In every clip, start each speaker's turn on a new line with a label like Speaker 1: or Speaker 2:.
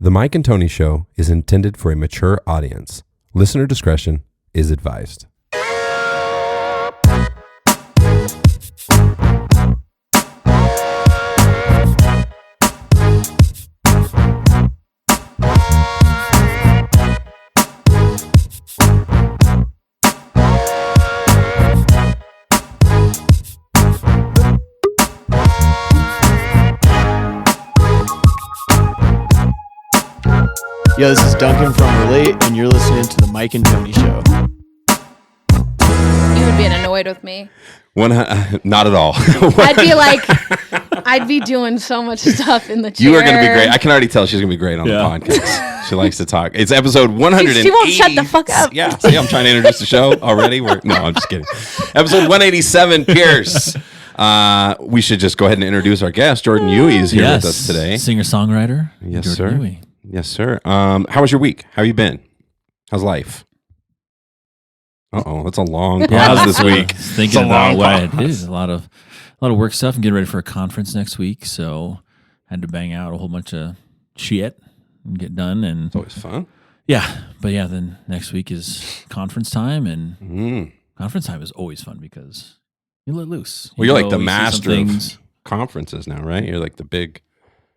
Speaker 1: The Mike and Tony Show is intended for a mature audience. Listener discretion is advised.
Speaker 2: Yo, this is Duncan from Relate, and you're listening to the Mike and Tony Show.
Speaker 3: You would be annoyed with me.
Speaker 1: Not at all.
Speaker 3: I'd be doing so much stuff in the chair.
Speaker 1: You are going to be great. I can already tell she's going to be great on the podcast. She likes to talk. It's episode 180.
Speaker 3: She won't shut the fuck up.
Speaker 1: Yeah, see, I'm trying to introduce the show already. No, I'm just kidding. Episode 187, Pierce. We should just go ahead and introduce our guest. Jordan Yewey is here with us today.
Speaker 4: Singer-songwriter.
Speaker 1: Yes,
Speaker 4: Jordan
Speaker 1: sir.
Speaker 4: Yewey.
Speaker 1: Yes, sir. How was your week? How you been? How's life? That's a long pause this week.
Speaker 4: Thinking about what it is. A lot of work stuff. I'm getting ready for a conference next week, so had to bang out a whole bunch of shit and get done. And
Speaker 1: It's always fun.
Speaker 4: yeah, but yeah, then next week is conference time, and conference time is always fun because you let loose.
Speaker 1: Well, you're like the
Speaker 4: you see some
Speaker 1: master of
Speaker 4: things.
Speaker 1: conferences now, right? You're like the big.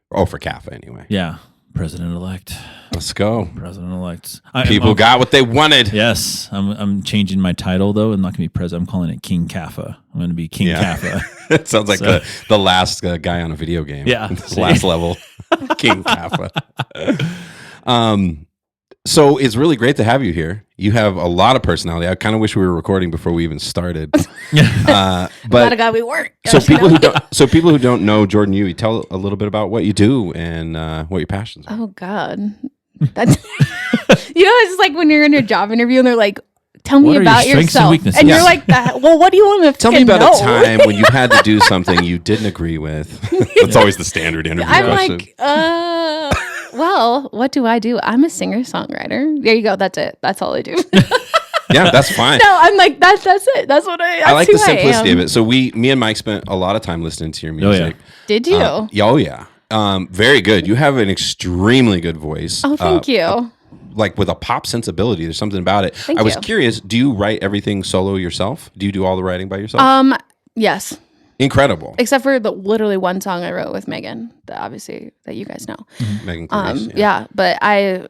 Speaker 1: For CAFA anyway.
Speaker 4: Yeah, president-elect.
Speaker 1: Let's go.
Speaker 4: President-elect.
Speaker 1: People got what they wanted.
Speaker 4: Yes, I'm changing my title though. I'm not going to be president. I'm calling it King CAFA. I'm going to be King CAFA.
Speaker 1: It sounds like the last guy on a video game.
Speaker 4: Yeah.
Speaker 1: This last level. King CAFA. So it's really great to have you here. You have a lot of personality. I kind of wish we were recording before we even started.
Speaker 3: But God, we weren't.
Speaker 1: So people who don't know Jordan Yewey, tell a little bit about what you do and what your passions are.
Speaker 3: Oh God, that's it's like when you're in a job interview and they're like, "Tell me about yourself," and you're like, "Well, what do you want to
Speaker 1: tell me about a time when you had to do something you didn't agree with." That's always the standard interview question.
Speaker 3: I'm like, well, what do I do? I'm a singer-songwriter. There you go. That's it. That's all I do.
Speaker 1: Yeah, that's fine.
Speaker 3: No, I'm like, that's it. That's what I
Speaker 1: like the simplicity of it. So me and Mike spent a lot of time listening to your music.
Speaker 3: Oh, yeah. Did you?
Speaker 1: Yeah. Very good. You have an extremely good voice.
Speaker 3: Oh, thank you.
Speaker 1: Like with a pop sensibility. There's something about it.
Speaker 3: Thank
Speaker 1: I was
Speaker 3: you.
Speaker 1: curious, do you write everything solo yourself? Do you do all the writing by yourself?
Speaker 3: Yes.
Speaker 1: Incredible.
Speaker 3: Except for the literally one song I wrote with Megan, that you guys know.
Speaker 1: Megan Clarice,
Speaker 3: yeah, but I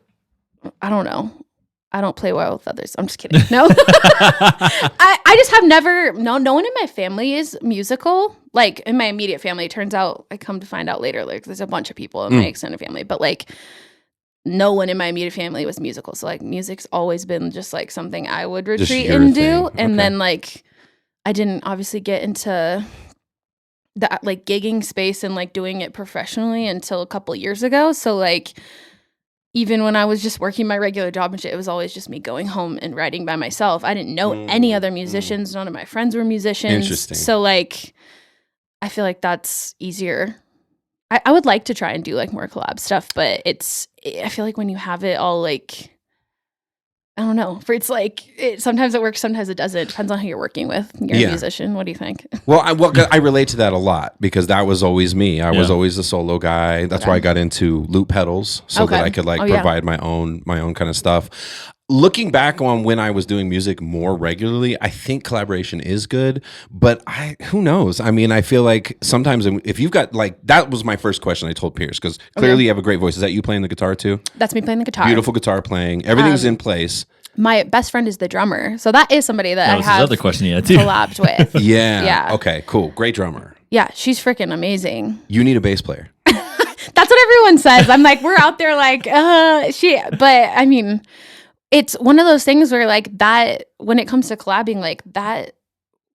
Speaker 3: don't know. I don't play well with others. I'm just kidding. No. I just have never, no one in my family is musical. Like in my immediate family, it turns out, I come to find out later, like there's a bunch of people in my extended family, but like no one in my immediate family was musical. So like music's always been just like something I would retreat and do. And then like, I didn't obviously get into that like gigging space and like doing it professionally until a couple of years ago. So like even when I was just working my regular job and shit, it was always just me going home and writing by myself. I didn't know any other musicians. None of my friends were musicians.
Speaker 1: Interesting.
Speaker 3: So like I feel like that's easier. I would like to try and do like more collab stuff, but I feel like when you have it all like, I don't know. It's like sometimes it works, sometimes it doesn't. It depends on who you're working with. You're a musician. What do you think?
Speaker 1: Well, I relate to that a lot because that was always me. I was always the solo guy. That's why I got into loop pedals so that I could provide my own kind of stuff. Looking back on when I was doing music more regularly, I think collaboration is good, but who knows? I mean, I feel like sometimes if you've got like, that was my first question I told Pierce, because clearly you have a great voice. Is that you playing the guitar too?
Speaker 3: That's me playing the guitar.
Speaker 1: Beautiful guitar playing. Everything's in place.
Speaker 3: My best friend is the drummer. So that is somebody that I have
Speaker 4: other question you had too.
Speaker 3: collabed with.
Speaker 1: Yeah. Okay, cool. Great drummer.
Speaker 3: Yeah, she's freaking amazing.
Speaker 1: You need a bass player.
Speaker 3: That's what everyone says. I'm like, we're out there like, but I mean, it's one of those things where like that, when it comes to collabing, like that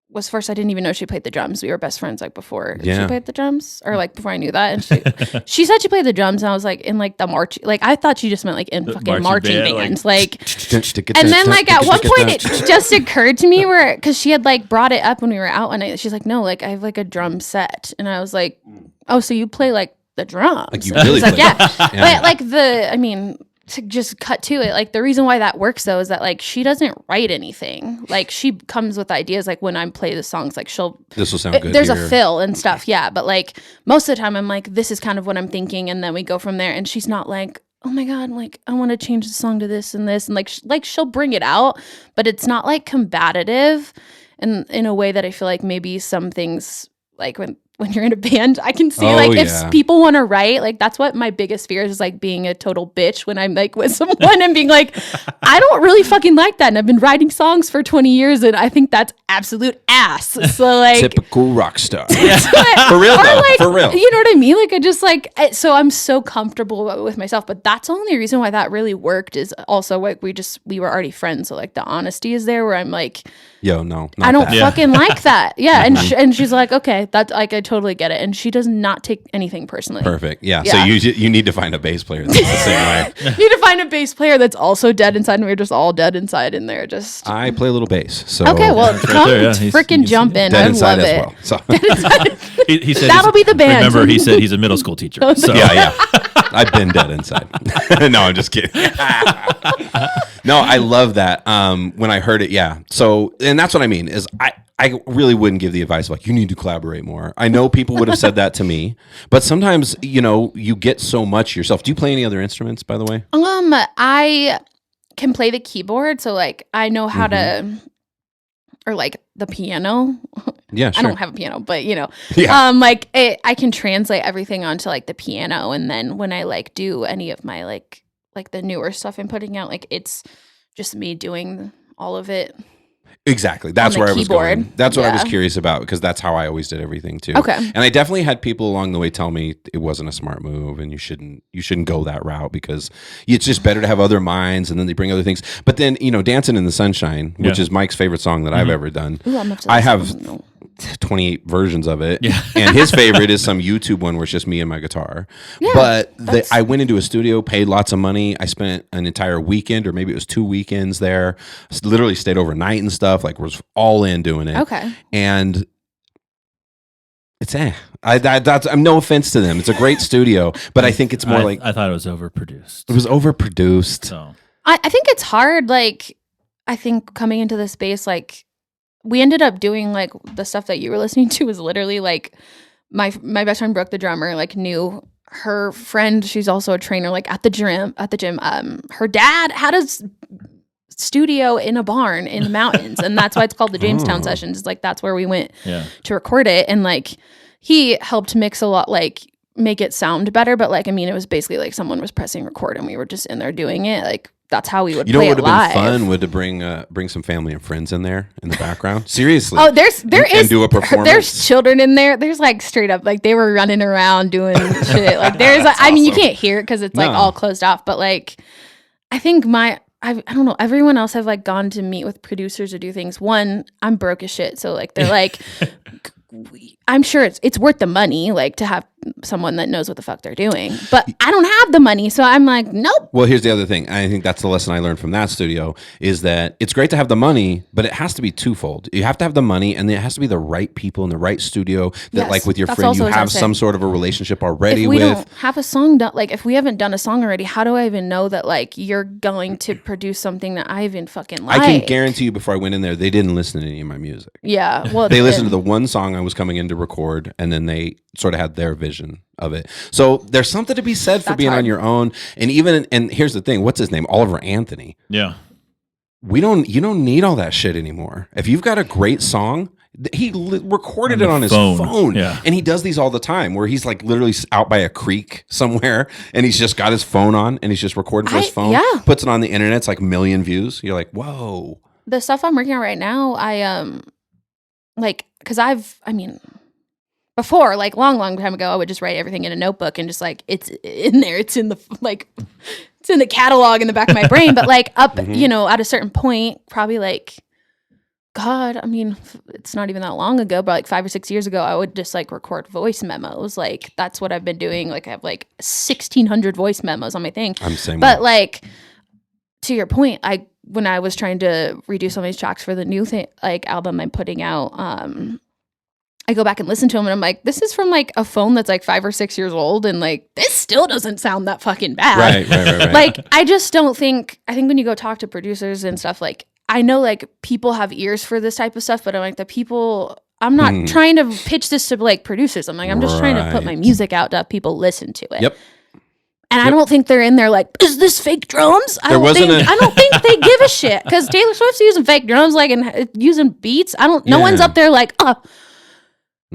Speaker 3: was first, I didn't even know she played the drums. We were best friends like before she played the drums or like before I knew that. And she said she played the drums and I was like in like the march, like I thought she just meant like in fucking marching bands. Like, and then like at one point it just occurred to me cause she had like brought it up when we were out one night. She's like, no, like I have like a drum set. And I was like, oh, so you play like the drums.
Speaker 1: Like you really
Speaker 3: like, yeah. But like to just cut to it, like the reason why that works though is that like she doesn't write anything. Like she comes with ideas. Like when I play the songs, like this will sound good. There's a fill and stuff, yeah. But like most of the time, I'm like, this is kind of what I'm thinking, and then we go from there. And she's not like, oh my God, like I want to change the song to this and this. And like she'll bring it out, but it's not like combative in a way that I feel like maybe some things like when you're in a band, I can see if people want to write, like that's what my biggest fear is like being a total bitch when I'm like with someone and being like, I don't really fucking like that. And I've been writing songs for 20 years and I think that's absolute ass. So like
Speaker 1: typical rock star. For real though,
Speaker 3: like,
Speaker 1: for real.
Speaker 3: You know what I mean? Like I just like, so I'm so comfortable with myself, but that's the only reason why that really worked is also like we were already friends. So like the honesty is there where I'm like,
Speaker 1: yo, no,
Speaker 3: I don't fucking like that. Yeah. And she's like, okay, that's like, I totally get it. And she does not take anything personally.
Speaker 1: Perfect. Yeah. So you need to find a bass player that's the same way.
Speaker 3: You need to find a bass player that's also dead inside, and we're just all dead inside in there. Just
Speaker 1: I play a little bass. So
Speaker 3: okay, well, come freaking jump in. I love it. Well, so.
Speaker 4: he said
Speaker 3: that'll be the band.
Speaker 4: Remember, he said he's a middle school teacher. So.
Speaker 1: Yeah. I've been dead inside. No, I'm just kidding. No, I love that. When I heard it, yeah. So, and that's what I mean is I really wouldn't give the advice like you need to collaborate more. I know people would have said that to me, but sometimes you get so much yourself. Do you play any other instruments, by the way?
Speaker 3: I can play the keyboard, so like I know how to, or like the piano.
Speaker 1: Yeah, sure.
Speaker 3: I don't have a piano, but
Speaker 1: Yeah.
Speaker 3: I can translate everything onto like the piano, and then when I like do any of my like the newer stuff I'm putting out, like it's just me doing all of it.
Speaker 1: Exactly. That's where I was going. That's what I was
Speaker 3: Yeah.
Speaker 1: curious about because that's how I always did everything too.
Speaker 3: Okay.
Speaker 1: And I definitely had people along the way tell me it wasn't a smart move and you shouldn't go that route because it's just better to have other minds and then they bring other things. But then, Dancing in the Sunshine, which is Mike's favorite song that I've ever done.
Speaker 3: Ooh,
Speaker 1: I have 28 versions of it.
Speaker 4: Yeah.
Speaker 1: And his favorite is some YouTube one where it's just me and my guitar.
Speaker 3: Yeah,
Speaker 1: but I went into a studio, paid lots of money. I spent an entire weekend or maybe it was 2 weekends there. Literally stayed overnight and stuff. Like was all in doing it.
Speaker 3: Okay.
Speaker 1: And it's I'm no offense to them. It's a great studio, but I think it's more
Speaker 4: I thought it was overproduced.
Speaker 1: It was overproduced.
Speaker 4: So
Speaker 3: I think it's hard. Like I think coming into this space, like we ended up doing like the stuff that you were listening to was literally like my best friend Brooke, the drummer, like knew her friend. She's also a trainer, like at the gym. Her dad had a studio in a barn in the mountains, and that's why it's called the Jamestown Sessions. It's like that's where we went to record it, and like he helped mix a lot, like make it sound better. But like I mean, it was basically like someone was pressing record, and we were just in there doing it. Like that's how we would play it live.
Speaker 1: What would have been fun would to bring some family and friends in there in the background. Seriously.
Speaker 3: Oh, there is
Speaker 1: and do a performance.
Speaker 3: There's children in there. There's like straight up like they were running around doing shit. Like there's like, I mean you can't hear it because it's like all closed off. But like I think I don't know. Everyone else have like gone to meet with producers or do things. One, I'm broke as shit, so like they're like. I'm sure it's worth the money, like to have someone that knows what the fuck they're doing. But I don't have the money, so I'm like, nope.
Speaker 1: Well, here's the other thing. I think that's the lesson I learned from that studio is that it's great to have the money, but it has to be twofold. You have to have the money, and it has to be the right people in the right studio that, like with your friend, you have some sort of a relationship already with.
Speaker 3: If we don't have a song done, like if we haven't done a song already, how do I even know that like you're going to produce something that I even fucking like?
Speaker 1: I can guarantee you before I went in there, they didn't listen to any of my music.
Speaker 3: Yeah, well,
Speaker 1: they listened to the one song I was coming in to record, and then they sort of had their vision of it. So there's something to be said for being on your own. And and here's the thing, what's his name? Oliver Anthony.
Speaker 4: Yeah.
Speaker 1: You don't need all that shit anymore. If you've got a great song, he recorded it on his phone.
Speaker 4: Yeah.
Speaker 1: And he does these all the time where he's like literally out by a creek somewhere and he's just got his phone on and he's just recording for his phone.
Speaker 3: Yeah.
Speaker 1: Puts it on the internet. It's like 1 million views. You're like, whoa.
Speaker 3: The stuff I'm working on right now, before, like long time ago, I would just write everything in a notebook and just like it's in there. It's in the it's in the catalog in the back of my brain. But like up, at a certain point, probably like, God, I mean, it's not even that long ago, but like 5 or 6 years ago, I would just like record voice memos. Like that's what I've been doing. Like I have like 1,600 voice memos on my thing.
Speaker 1: I'm saying,
Speaker 3: but like to your point, when I was trying to redo some of these tracks for the new thing, like album I'm putting out, I go back and listen to them and I'm like, this is from like a phone that's like 5 or 6 years old. And like, this still doesn't sound that fucking bad.
Speaker 1: Right.
Speaker 3: Like, I just don't think, I think when you go talk to producers and stuff, like, I know like people have ears for this type of stuff, but I'm like I'm not trying to pitch this to like producers. I'm like, I'm just trying to put my music out to have people listen to it.
Speaker 1: Yep.
Speaker 3: And I don't think they're in there like, is this fake drums? I don't think they give a shit because Taylor Swift's using fake drums, like, and using beats. No one's up there like,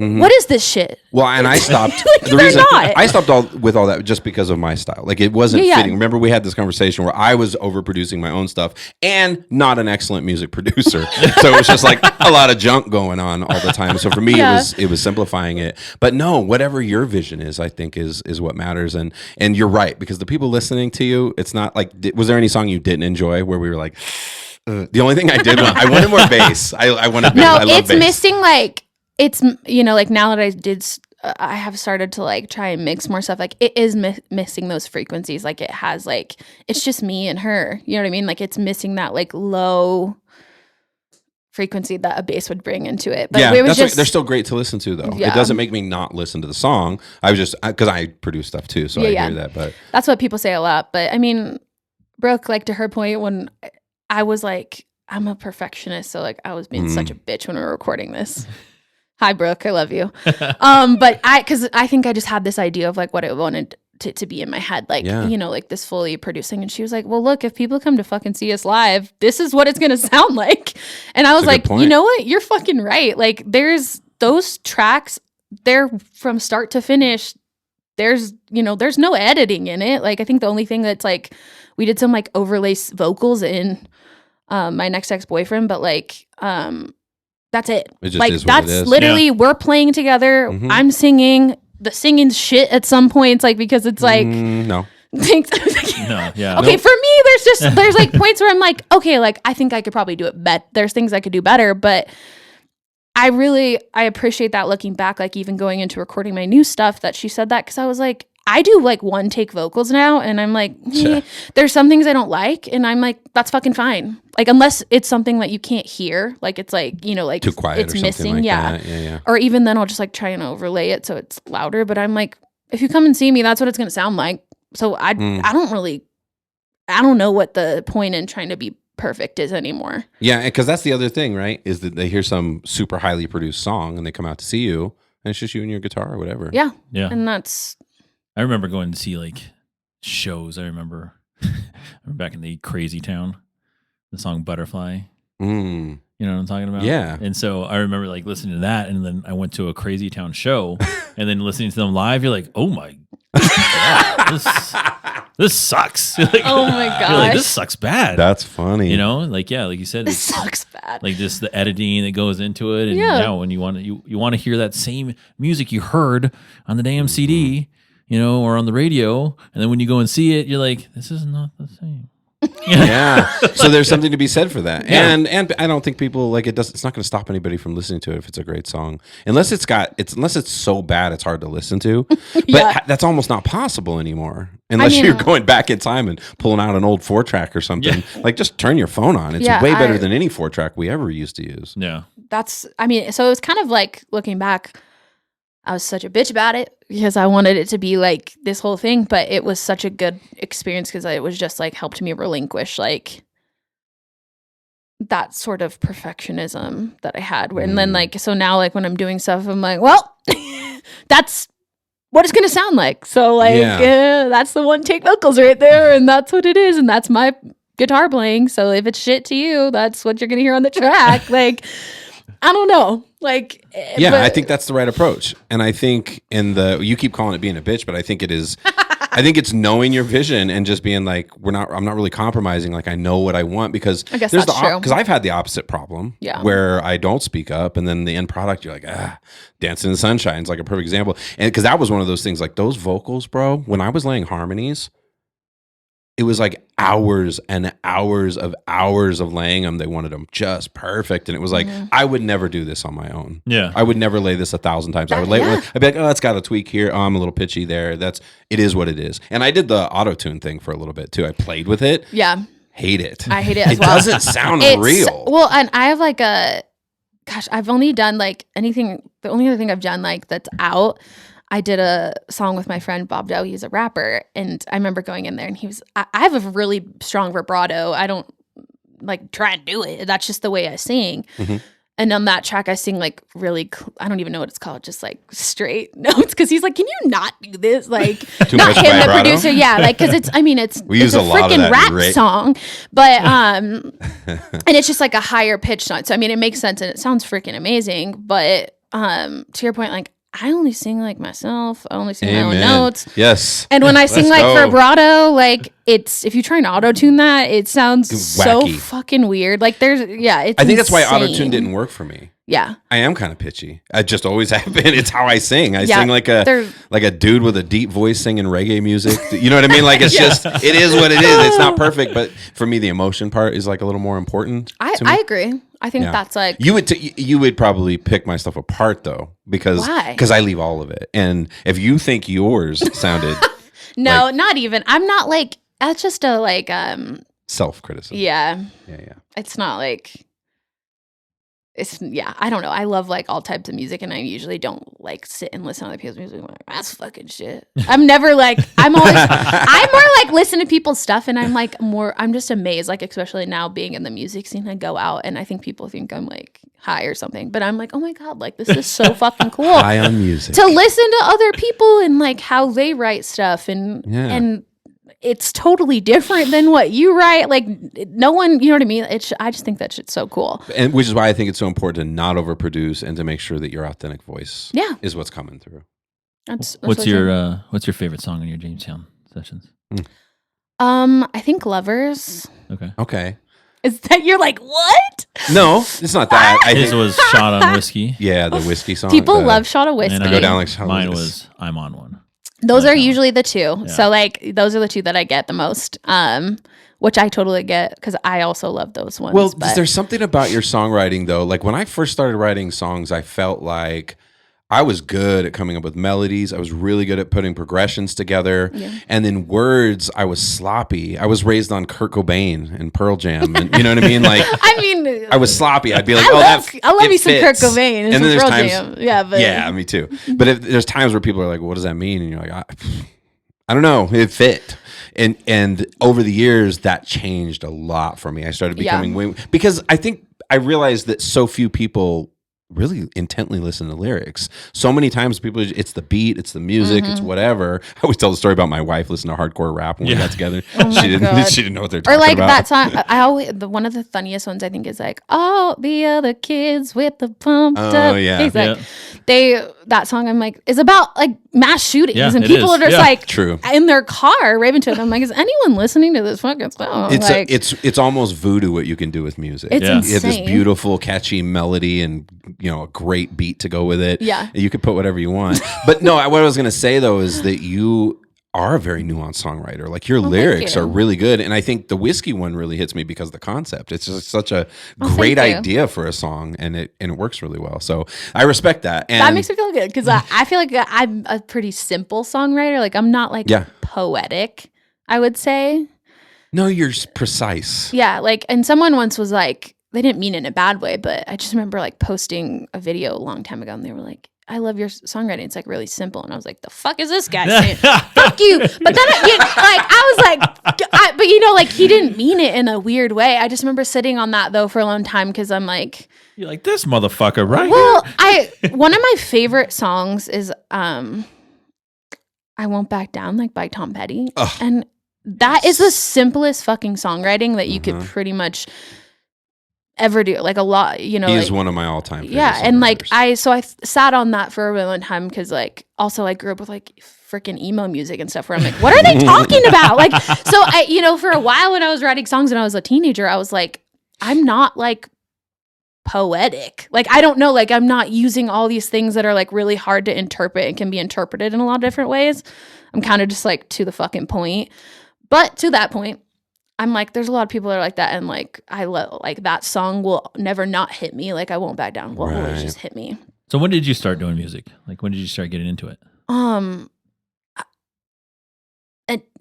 Speaker 3: what is this shit?
Speaker 1: Well, and I stopped. I stopped with all that just because of my style. Like, it wasn't fitting. Remember, we had this conversation where I was overproducing my own stuff and not an excellent music producer. So it was just like a lot of junk going on all the time. So for me, it was simplifying it. But no, whatever your vision is, I think is what matters. And you're right, because the people listening to you, it's not like, was there any song you didn't enjoy where we were like, the only thing I did was I wanted more bass. I wanted bass.
Speaker 3: No,
Speaker 1: I love
Speaker 3: it's
Speaker 1: bass.
Speaker 3: missing like. It's, like now that I have started to like try and mix more stuff, like it is missing those frequencies. Like it has like, it's just me and her, you know what I mean? Like it's missing that like low frequency that a bass would bring into it. But
Speaker 1: they're still great to listen to though. Yeah. It doesn't make me not listen to the song. I was just, because I produce stuff too. So I hear that, but.
Speaker 3: That's what people say a lot. But I mean, Brooke, like to her point, when I was like, I'm a perfectionist. So like I was being such a bitch when we were recording this. Hi, Brooke. I love you. But because I think I just had this idea of like what I wanted to be in my head, like, like this fully producing. And she was like, well, look, if people come to fucking see us live, this is what it's going to sound like. And I was like, you know what? You're fucking right. Like there's those tracks, they're from start to finish. There's no editing in it. Like I think the only thing that's like, we did some like overlay vocals in My Next Ex-Boyfriend, but like, that's it.
Speaker 1: It just
Speaker 3: like
Speaker 1: is what it is.
Speaker 3: Literally we're playing together. I'm singing. The singing's shit at some points, like because it's like
Speaker 1: no.
Speaker 3: No, yeah. Okay, for me, there's like points where I'm like, okay, like I think I could probably do it better. There's things I could do better, but I appreciate that looking back, like even going into recording my new stuff that she said that because I was like, I do like one take vocals now, and I'm like, there's some things I don't like, and I'm like, that's fucking fine. Like unless it's something that you can't hear, like it's like like
Speaker 1: too quiet,
Speaker 3: it's
Speaker 1: or
Speaker 3: missing,
Speaker 1: like that. Yeah.
Speaker 3: Or even then, I'll just like try and overlay it so it's louder. But I'm like, if you come and see me, that's what it's gonna sound like. So I don't know what the point in trying to be perfect is anymore.
Speaker 1: Yeah, because that's the other thing, right? Is that they hear some super highly produced song and they come out to see you, and it's just you and your guitar or whatever.
Speaker 3: Yeah, and that's.
Speaker 4: I remember going to see like shows. I remember back in the Crazy Town, the song Butterfly. You know what I'm talking about?
Speaker 1: Yeah.
Speaker 4: And so I remember like listening to that, and then I went to a Crazy Town show, and then listening to them live, you're like, oh my God, this sucks. Like,
Speaker 3: oh my God.
Speaker 4: Like, this sucks bad.
Speaker 1: That's funny.
Speaker 4: Like you said,
Speaker 3: this sucks bad.
Speaker 4: Like just the editing that goes into it, and now when you want to hear that same music you heard on the damn CD. Or on the radio, and then when you go and see it, you're like, this is not the same.
Speaker 1: Yeah. So there's something to be said for that. Yeah. And I don't think people like it it's not going to stop anybody from listening to it if it's a great song. Unless it's so bad it's hard to listen to. But that's almost not possible anymore. Unless you're going back in time and pulling out an old 4-track or something. Yeah. Like just turn your phone on. It's way better than any 4-track we ever used to use.
Speaker 4: Yeah.
Speaker 3: So it was kind of like looking back, I was such a bitch about it because I wanted it to be like this whole thing, but it was such a good experience because it was just like helped me relinquish like that sort of perfectionism that I had. And then like, so now like when I'm doing stuff, I'm like, well, that's what it's going to sound like. So like, that's the one take vocals right there. And that's what it is. And that's my guitar playing. So if it's shit to you, that's what you're going to hear on the track. Like, I don't know. Like,
Speaker 1: I think that's the right approach. And I think you keep calling it being a bitch, but I think it is, I think it's knowing your vision and just being like, I'm not really compromising. Like I know what I want because
Speaker 3: I guess that's true.
Speaker 1: Because I've had the opposite problem where I don't speak up and then the end product, you're like, Dancing in the Sunshine is like a perfect example. And because that was one of those things, like those vocals, bro, when I was laying harmonies, it was like hours and hours of laying them. They wanted them just perfect. And it was like, I would never do this on my own.
Speaker 4: Yeah.
Speaker 1: I would never lay this 1,000 times. I would lay it. I'd be like, oh, that's got a tweak here. Oh, I'm a little pitchy there. It is what it is. And I did the auto-tune thing for a little bit too. I played with it.
Speaker 3: Yeah.
Speaker 1: Hate it.
Speaker 3: I hate it as well.
Speaker 1: It doesn't sound real.
Speaker 3: Well, and I have like I've only done like the only other thing I've done like that's out. I did a song with my friend Bob Dow. He's a rapper. And I remember going in there and I have a really strong vibrato. I don't like try and do it. That's just the way I sing. And on that track, I sing like really, I don't even know what it's called, just like straight notes. Because he's like, "Can you not do this?" Like, not him, vibrato? The producer. Yeah, like because it's, I mean, it's a freaking rap song, but and it's just like a higher pitch note. So I mean, it makes sense and it sounds freaking amazing. But to your point, like I only sing like myself. I only sing my own notes.
Speaker 1: Yes.
Speaker 3: And when I sing like vibrato, like it's if you try and auto tune that, it sounds so fucking weird. Like there's it's.
Speaker 1: I think that's why auto tune didn't work for me.
Speaker 3: Yeah.
Speaker 1: I am kind of pitchy. I just always have been. It's how I sing. I sing like a dude with a deep voice singing reggae music. You know what I mean? Like it's just it is what it is. It's not perfect, but for me the emotion part is like a little more important.
Speaker 3: I agree. I think that's like
Speaker 1: you would probably pick my stuff apart though because I leave all of it. And if you think yours sounded
Speaker 3: no, like, not even. I'm not like that's just a like
Speaker 1: self-criticism.
Speaker 3: Yeah. It's not like I don't know. I love like all types of music and I usually don't like sit and listen to other people's music. I'm like, that's fucking shit. I'm never like, I'm more like listen to people's stuff and I'm just amazed. Like, especially now being in the music scene, I go out and I think people think I'm like high or something, but I'm like, oh my God, like this is so fucking cool.
Speaker 1: High on music.
Speaker 3: To listen to other people and like how they write stuff and it's totally different than what you write. Like no one, you know what I mean? I just think that shit's so cool.
Speaker 1: And which is why I think it's so important to not overproduce and to make sure that your authentic voice is what's coming through.
Speaker 4: That's what's your favorite song in your Jamestown sessions?
Speaker 3: I think Lovers.
Speaker 1: Okay.
Speaker 3: Is that you're like, what?
Speaker 1: No, it's not that.
Speaker 4: His was Shot on Whiskey.
Speaker 1: Yeah, the whiskey song.
Speaker 3: People love Shot of Whiskey.
Speaker 1: And go down like Shot
Speaker 4: mine was I'm on One.
Speaker 3: Those are usually the two. Yeah. So like those are the two that I get the most, which I totally get because I also love those ones.
Speaker 1: Well, there's something about your songwriting though. Like when I first started writing songs, I felt like I was good at coming up with melodies. I was really good at putting progressions together. Yeah. And then words, I was sloppy. I was raised on Kurt Cobain and Pearl Jam. And you know what I mean? Like, I was sloppy. I'd be like, I love
Speaker 3: me some Kurt Cobain and some Pearl Jam.
Speaker 1: Yeah, me too. But if there's times where people are like, what does that mean? And you're like, I don't know. It fit. And over the years, that changed a lot for me. I started becoming because I realized that so few people really intently listen to lyrics. So many times people, it's the beat, it's the music, it's whatever. I always tell the story about my wife listening to hardcore rap when we got together. She didn't know what they're talking about.
Speaker 3: Or like that song, one of the funniest ones I think is like, all the other kids with the pumped up.
Speaker 1: Yeah.
Speaker 3: Like, that song I'm like, is about like mass shootings and people are just like in their car raving to it. I'm like, is anyone listening to this fucking song?
Speaker 1: It's almost voodoo what you can do with music.
Speaker 3: It's insane.
Speaker 1: You have this beautiful, catchy melody and a great beat to go with it.
Speaker 3: Yeah.
Speaker 1: You could put whatever you want. But no, what I was going to say though is that you are a very nuanced songwriter. Like your lyrics are really good. And I think the whiskey one really hits me because of the concept. It's just such a great idea for a song and it works really well. So I respect that. And
Speaker 3: that makes me feel good because I feel like I'm a pretty simple songwriter. Like I'm not like poetic, I would say.
Speaker 1: No, you're precise.
Speaker 3: Yeah. Like, and someone once was like, they didn't mean it in a bad way, but I just remember like posting a video a long time ago and they were like, I love your songwriting. It's like really simple. And I was like, the fuck is this guy saying? Fuck you. But then I was like, but like he didn't mean it in a weird way. I just remember sitting on that though for a long time because I'm like,
Speaker 4: you're like this motherfucker, right?
Speaker 3: Well, one of my favorite songs is I Won't Back Down, like by Tom Petty. Ugh. And that is the simplest fucking songwriting that you could pretty much ever do. Like a lot,
Speaker 1: He is one of my all-time favorites.
Speaker 3: Yeah, and like I sat on that for a really long time because like also I grew up with like freaking emo music and stuff where I'm like, what are they talking about? Like, so I for a while when I was writing songs when I was a teenager, I was like, I'm not like poetic. Like I don't know, like I'm not using all these things that are like really hard to interpret and can be interpreted in a lot of different ways. I'm kind of just like to the fucking point. But to that point, I'm like, there's a lot of people that are like that, and like I love like that song will never not hit me. Like I Won't Back Down will always just hit me.
Speaker 4: So when did you start doing music? Like when did you start getting into it?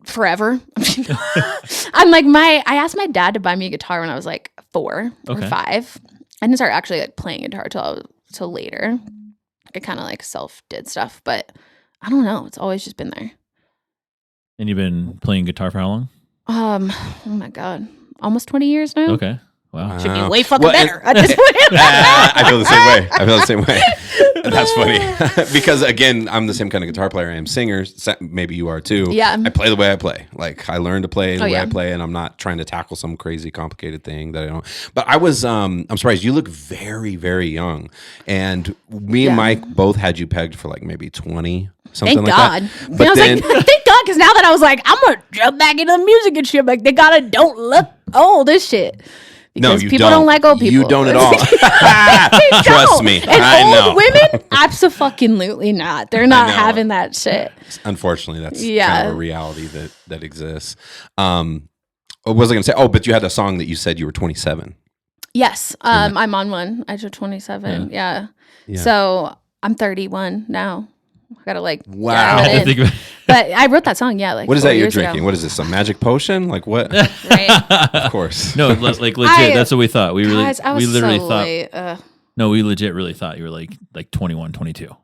Speaker 3: Forever. I'm like I asked my dad to buy me a guitar when I was like 4 or 5. I didn't start actually like playing guitar till later. I kind of like self did stuff, but I don't know. It's always just been there.
Speaker 4: And you've been playing guitar for how long?
Speaker 3: Oh my God. Almost 20 years now.
Speaker 4: Okay. Wow.
Speaker 3: Should be way fucking better at this point.
Speaker 1: I feel the same way. That's funny. Because again, I'm the same kind of guitar player I am singer. Maybe you are too.
Speaker 3: Yeah.
Speaker 1: I play the way I play. Like I learned to play the way I play, and I'm not trying to tackle some crazy complicated thing that I don't. But I was I'm surprised. You look very, very young. And me and Mike both had you pegged for like maybe 20. Something
Speaker 3: Thank
Speaker 1: like
Speaker 3: God.
Speaker 1: that. But
Speaker 3: then, thank God, because now that I was like, I'm gonna jump back into the music and shit. Like they don't look old as shit. Because
Speaker 1: you
Speaker 3: people don't like old people.
Speaker 1: You don't at all. Trust me.
Speaker 3: And
Speaker 1: I
Speaker 3: old
Speaker 1: know.
Speaker 3: women, absolutely not. They're not having that shit.
Speaker 1: Unfortunately, that's kind of a reality that exists. What was I going to say? Oh, but you had a song that you said you were 27.
Speaker 3: Yes. I'm on one. I just 27. Yeah. So I'm 31 now. I gotta
Speaker 1: wow.
Speaker 3: But I wrote that song. Yeah. Like
Speaker 1: what is that you're
Speaker 3: drinking?
Speaker 1: Ago. What is this? Some magic potion? Like what?
Speaker 3: Right.
Speaker 1: Of course.
Speaker 4: No, like legit. That's what we thought. We really,
Speaker 3: guys, I was
Speaker 4: we literally
Speaker 3: so
Speaker 4: thought.
Speaker 3: late.
Speaker 4: No, we legit really thought you were like 21, 22.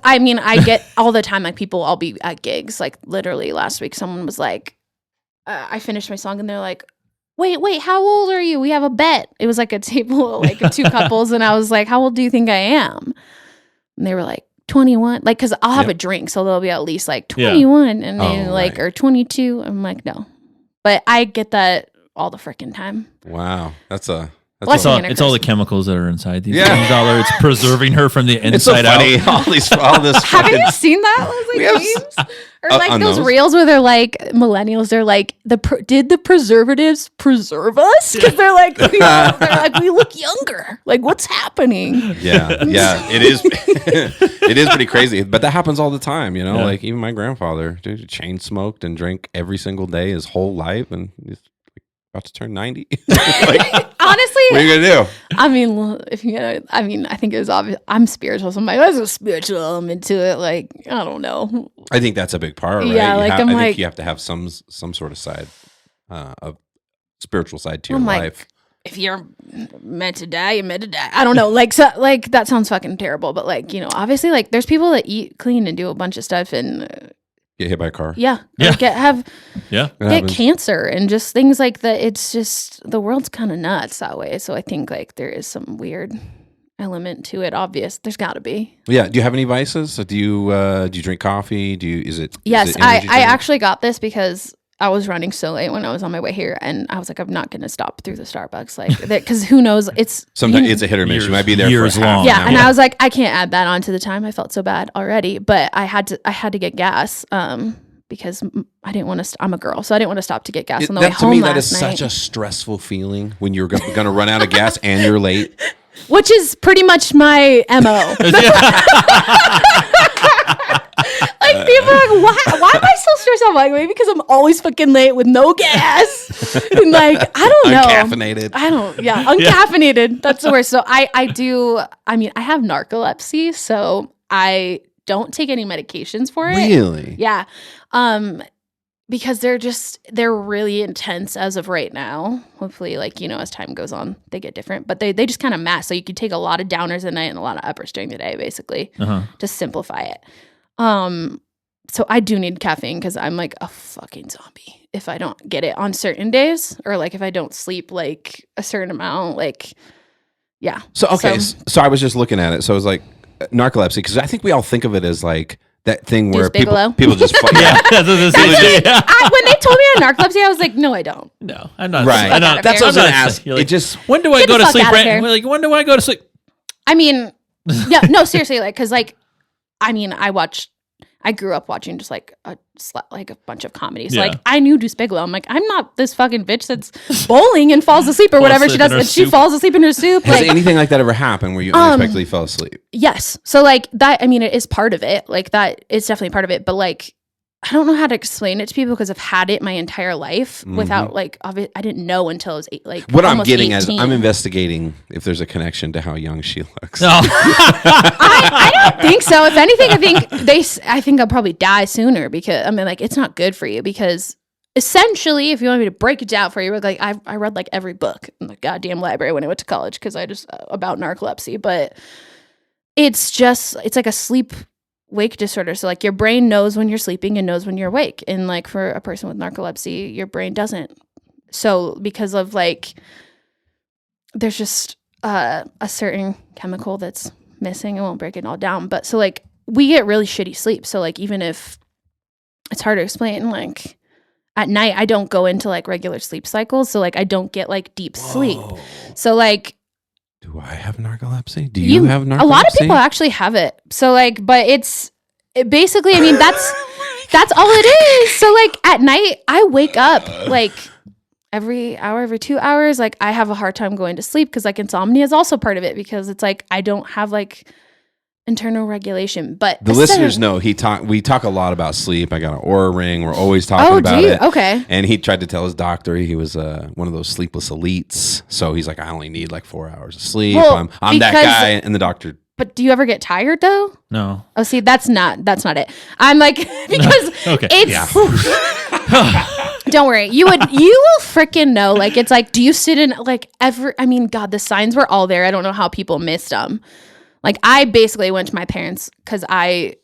Speaker 3: I get all the time, like people, I'll be at gigs. Like literally last week, someone was like, I finished my song and they're like, wait, how old are you? We have a bet. It was like a table, like two couples. And I was like, how old do you think I am? And they were like, 21. Like, cause I'll have a drink. So they'll be at least like 21 and they like, or 22. I'm like, no, but I get that all the freaking time.
Speaker 1: Wow. It's
Speaker 4: all the chemicals that are inside these things. It's preserving her from the inside out.
Speaker 1: All this.
Speaker 3: Haven't you seen that? Memes? Or like those reels where they're like millennials. They're like, did the preservatives preserve us? Because they're like, we look younger. Like, what's happening?
Speaker 1: Yeah, it is. It is pretty crazy, but that happens all the time. You know, like even my grandfather, dude, chain smoked and drank every single day his whole life, and he's about to turn 90.
Speaker 3: Honestly,
Speaker 1: what are you gonna do?
Speaker 3: I mean, I think it was obvious. I'm spiritual, so I'm like, there's a spiritual element to it. Like, I don't know.
Speaker 1: I think that's a big part, right?
Speaker 3: Yeah, I
Speaker 1: think you have to have some sort of side, of spiritual side to your life.
Speaker 3: If you're meant to die, you're meant to die. I don't know. Like, so, like that sounds fucking terrible, but like, you know, obviously, like, there's people that eat clean and do a bunch of stuff and
Speaker 1: get hit by a car.
Speaker 3: Yeah. Get cancer and just things like that. It's just the world's kind of nuts that way. So I think like there is some weird element to it. Obvious. There's got to be.
Speaker 1: Yeah. Do you have any vices? Do you drink coffee?
Speaker 3: Yes. I actually got this because I was running so late when I was on my way here, and I was like, I'm not going to stop through the Starbucks, like, because who knows?
Speaker 1: Sometimes it's a hit or miss. You might be there
Speaker 4: years
Speaker 1: for
Speaker 4: long.
Speaker 3: Yeah, and I was like, I can't add that onto the time. I felt so bad already, but I had to get gas, because I didn't want to. I'm a girl, so I didn't want to stop to get gas on the way home. To me, that is
Speaker 1: such a stressful feeling when you're going to run out of gas and you're late.
Speaker 3: Which is pretty much my MO. Like people are like, why am I so stressed out? Like maybe because I'm always fucking late with no gas. And like I don't know.
Speaker 1: Uncaffeinated.
Speaker 3: Uncaffeinated. That's the worst. So I have narcolepsy, so I don't take any medications for it.
Speaker 1: Really?
Speaker 3: Yeah. Because they're really intense as of right now. Hopefully, like, you know, as time goes on, they get different. But they just kind of mask. So you could take a lot of downers at night and a lot of uppers during the day, basically, to simplify it. So I do need caffeine because I'm like a fucking zombie if I don't get it on certain days, or like if I don't sleep like a certain amount, like, yeah.
Speaker 1: So, okay. So I was just looking at it. So it was like narcolepsy, because I think we all think of it as like that thing where people just
Speaker 3: when they told me I had narcolepsy, I was like, no, I don't.
Speaker 4: No, I'm not.
Speaker 1: Right.
Speaker 4: I'm not.
Speaker 1: That's what I was going to ask. Like, it just,
Speaker 4: when do I go to sleep? Right? Like, when do I go to sleep?
Speaker 3: I mean, yeah, no, seriously, like, because like, I mean, I grew up watching just like a bunch of comedies. Yeah. Like I knew Despicable. I'm like, I'm not this fucking bitch that's bowling and falls asleep or whatever she does. And she falls asleep in her soup.
Speaker 1: Has anything like that ever happened where you unexpectedly fell asleep?
Speaker 3: Yes. So like that, I mean, it is part of it. Like that is definitely part of it. But like, I don't know how to explain it to people because I've had it my entire life without like, I didn't know until I was
Speaker 1: what I'm getting 18. Is I'm investigating if there's a connection to how young she looks.
Speaker 4: No.
Speaker 3: I don't think so. If anything, I think I'll probably die sooner because I mean, like, it's not good for you because essentially, if you want me to break it down for you, like I read like every book in the goddamn library when I went to college because I just about narcolepsy, but it's like a sleep wake disorder. So like your brain knows when you're sleeping and knows when you're awake. And like for a person with narcolepsy, your brain doesn't So because of like, there's just a certain chemical that's missing. I won't break it all down, but so like we get really shitty sleep. So like even if it's hard to explain, like at night I don't go into like regular sleep cycles. So like I don't get like deep sleep. So like,
Speaker 1: do I have narcolepsy? Do you have narcolepsy?
Speaker 3: A lot of people actually have it. So like, but it basically, I mean, that's all it is. So like at night I wake up like every hour, every 2 hours. Like I have a hard time going to sleep because like insomnia is also part of it because it's like I don't have like internal regulation. But
Speaker 1: the listeners know we talk a lot about sleep. I got an Oura ring. We're always talking about it.
Speaker 3: Okay.
Speaker 1: And he tried to tell his doctor he was one of those sleepless elites. So he's like, I only need like 4 hours of sleep.
Speaker 3: Well,
Speaker 1: I'm that guy. And the doctor.
Speaker 3: But do you ever get tired though?
Speaker 4: No.
Speaker 3: Oh, see, that's not it. I'm like, because it's don't worry. You will freaking know. Like, it's like, do you sit in like I mean, God, the signs were all there. I don't know how people missed them. Like I basically went to my parents because I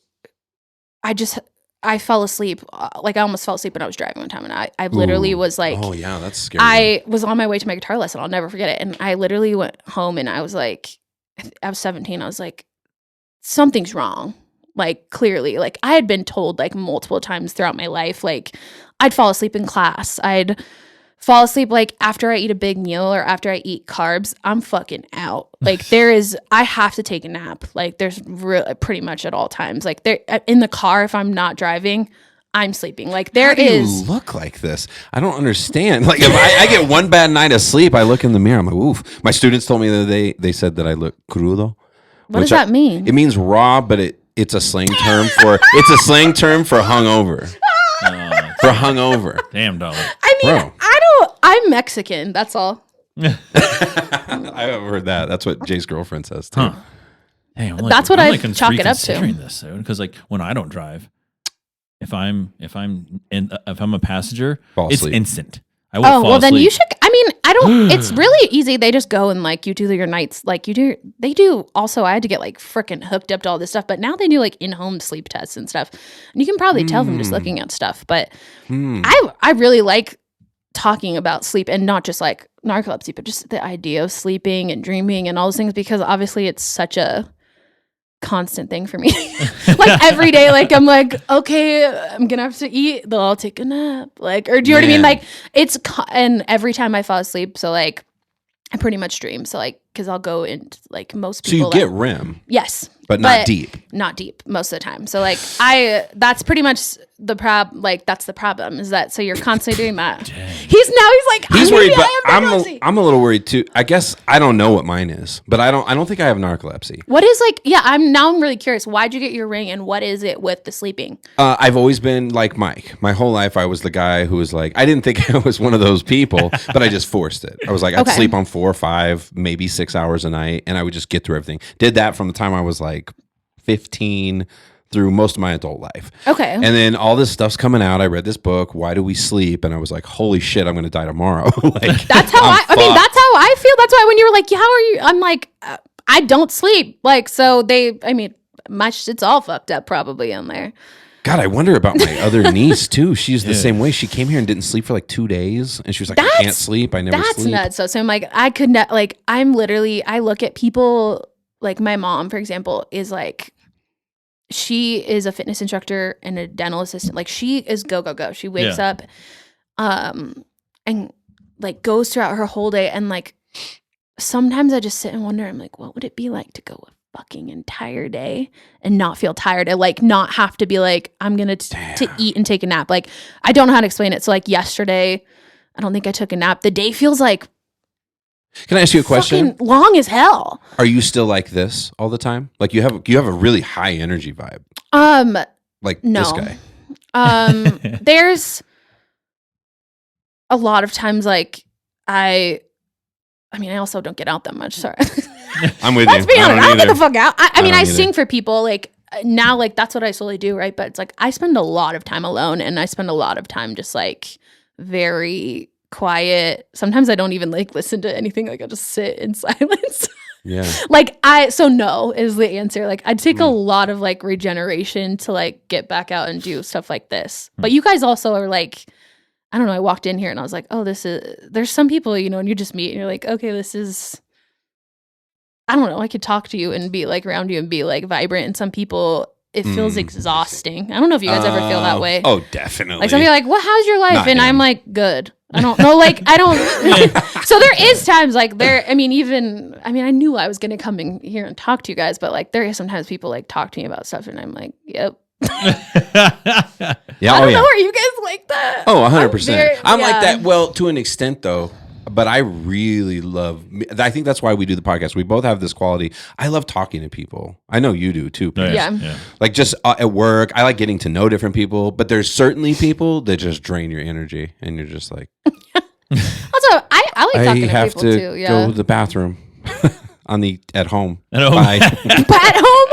Speaker 3: fell asleep. Like I almost fell asleep when I was driving one time, and I literally was like,
Speaker 1: oh yeah, that's scary.
Speaker 3: I was on my way to my guitar lesson. I'll never forget it. And I literally went home, and I was like, I was 17. I was like, something's wrong. Like clearly, like I had been told like multiple times throughout my life, like I'd fall asleep in class. I'd fall asleep like after I eat a big meal or after I eat carbs. I'm fucking out. Like I have to take a nap. Like there's pretty much at all times. Like there in the car, if I'm not driving, I'm sleeping. Like
Speaker 1: How do you look like this? I don't understand. Like if I get one bad night of sleep, I look in the mirror. I'm like, oof. My students told me that they said that I look crudo.
Speaker 3: What does that mean?
Speaker 1: It means raw, but it's a slang term for hungover. For hungover.
Speaker 4: Damn, dog.
Speaker 3: I mean, I'm Mexican. That's all.
Speaker 1: I haven't heard that. That's what Jay's girlfriend says too.
Speaker 4: Huh. Damn,
Speaker 3: that's what I chalk it up to.
Speaker 4: This because like when I don't drive, if I'm a passenger, it's instant. I will fall
Speaker 3: then
Speaker 4: asleep.
Speaker 3: you should. I mean, I don't. It's really easy. They just go and like you do your nights. Like they do. Also, I had to get like freaking hooked up to all this stuff, but now they do like in-home sleep tests and stuff, and you can probably tell them just looking at stuff. But I really like talking about sleep and not just like narcolepsy, but just the idea of sleeping and dreaming and all those things because obviously it's such a constant thing for me. Like every day, like I'm like, okay, I'm gonna have to eat, then I'll take a nap. Like, or do you know what I mean? Like it's and every time I fall asleep, so like I pretty much dream. So like, because I'll go into like most people.
Speaker 1: So you get REM.
Speaker 3: Yes.
Speaker 1: But not deep.
Speaker 3: Not deep most of the time. So like that's pretty much the problem. Like that's the problem is that so you're constantly doing that. He's like
Speaker 1: he's worried, but I'm a little worried too. I guess I don't know what mine is, but I don't think I have narcolepsy.
Speaker 3: What is like? Yeah, I'm really curious. Why'd you get your ring, and what is it with the sleeping?
Speaker 1: I've always been like Mike. My whole life, I was the guy who was like, I didn't think I was one of those people, but I just forced it. I was like, I'd sleep on 4 or 5, maybe 6 hours a night, and I would just get through everything. Did that from the time I was like 15 through most of my adult life.
Speaker 3: Okay.
Speaker 1: And then all this stuff's coming out. I read this book, Why Do We Sleep? And I was like, holy shit, I'm going to die tomorrow. Like,
Speaker 3: that's how I mean, that's how I feel. That's why when you were like, how are you? I'm like, I don't sleep. Like, so my shit's all fucked up probably in there.
Speaker 1: God, I wonder about my other niece too. She's the same way. She came here and didn't sleep for like 2 days. And she was like, I can't sleep. I never sleep.
Speaker 3: That's nuts. So I'm like, I could not, like, I look at people, like my mom, for example, is like, she is a fitness instructor and a dental assistant. Like she is go. She wakes up, and like goes throughout her whole day. And like, sometimes I just sit and wonder, I'm like, what would it be like to go a fucking entire day and not feel tired and like not have to be like, I'm going to eat and take a nap. Like, I don't know how to explain it. So like yesterday, I don't think I took a nap. The day feels like,
Speaker 1: can I ask you a question?
Speaker 3: Long as hell.
Speaker 1: Are you still like this all the time? Like you have a really high energy vibe. Like
Speaker 3: no.
Speaker 1: This guy.
Speaker 3: There's a lot of times like I also don't get out that much. Sorry.
Speaker 1: I'm with you.
Speaker 3: Let's be honest. I don't get the fuck out. I mean, I
Speaker 1: either.
Speaker 3: sing for people like now, like that's what I slowly do, right? But it's like I spend a lot of time alone, and I spend a lot of time just like very quiet. Sometimes I don't even like listen to anything. Like I just sit in silence.
Speaker 1: Yeah.
Speaker 3: Like no is the answer. Like I'd take a lot of like regeneration to like get back out and do stuff like this. But you guys also are like, I don't know. I walked in here and I was like, oh, there's some people, you know, and you just meet and you're like, okay, this is, I don't know. I could talk to you and be like around you and be like vibrant. And some people, it feels exhausting. I don't know if you guys ever feel that way.
Speaker 1: Oh, definitely.
Speaker 3: Like some people are like, well, how's your life?
Speaker 1: Not
Speaker 3: and
Speaker 1: him.
Speaker 3: I'm like, good. I don't know. Like, I don't. So there is times like I knew I was going to come in here and talk to you guys, but like there is sometimes people like talk to me about stuff and I'm like, yep.
Speaker 1: Yeah,
Speaker 3: I don't know. Are you guys like that?
Speaker 1: Oh, 100%. I'm like
Speaker 3: yeah.
Speaker 1: that. Well, to an extent though, but I really love, I think that's why we do the podcast. We both have this quality. I love talking to people. I know you do too.
Speaker 4: Oh,
Speaker 3: Yeah.
Speaker 1: Like just at work, I like getting to know different people, but there's certainly people that just drain your energy and you're just like,
Speaker 3: Also, I like talking to
Speaker 1: have
Speaker 3: people
Speaker 1: to
Speaker 3: too. Yeah.
Speaker 1: go to the bathroom at home.
Speaker 4: At home.
Speaker 1: Bye.
Speaker 3: But at home,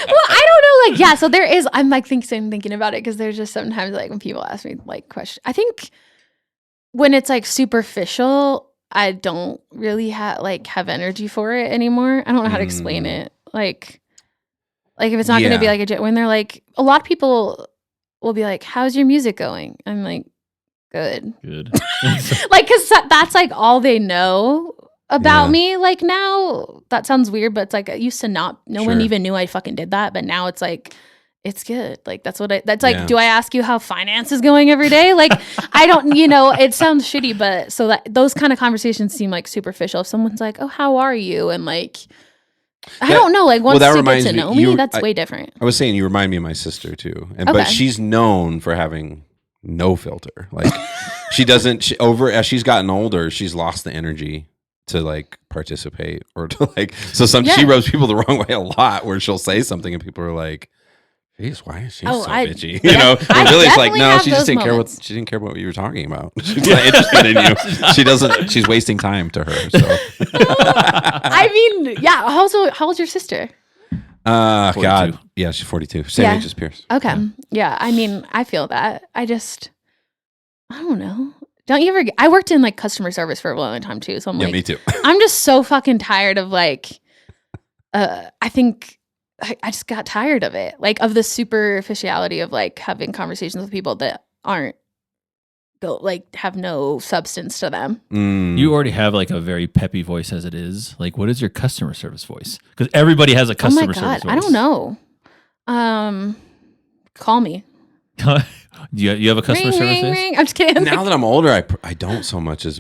Speaker 3: well, I don't know. Like, yeah. So there is. I'm like thinking about it because there's just sometimes like when people ask me like questions. I think when it's like superficial, I don't really have energy for it anymore. I don't know how to explain it. Like if it's not going to be like when they're like, a lot of people will be like, "How's your music going?" I'm like, "Good." Like, because that's like all they know about me. Like now, that sounds weird, but it's like I used to no one even knew I fucking did that, but now it's like, it's good. Like that's like, do I ask you how finance is going every day? Like I don't, it sounds shitty, but so that those kind of conversations seem like superficial. If someone's like, oh, how are you? And like, I don't know, like once you get to know me, that's way different.
Speaker 1: I was saying you remind me of my sister too. But she's known for having no filter. Like as she's gotten older, she's lost the energy to like participate or to like, so she rubs people the wrong way a lot where she'll say something and people are like, geez, why is she so bitchy? And really it's like, no, she just didn't care what you were talking about. She's not interested in you. She's wasting time to her. So
Speaker 3: I mean, yeah. How old's your sister?
Speaker 4: 42.
Speaker 1: God. Yeah, she's 42. Same age as Pierce.
Speaker 3: Okay. Yeah. I mean, I feel that. I don't know. Don't you ever? I worked in like customer service for a long time too. So I'm like,
Speaker 1: me too.
Speaker 3: I'm just so fucking tired of like, I think I just got tired of it. Like of the superficiality of like having conversations with people that have no substance to them.
Speaker 4: You already have like a very peppy voice as it is. Like, what is your customer service voice? Because everybody has a customer service voice.
Speaker 3: I don't know. Call me.
Speaker 4: You have a customer service voice?
Speaker 3: Ring. I'm just kidding.
Speaker 1: Now that I'm older, I don't so much as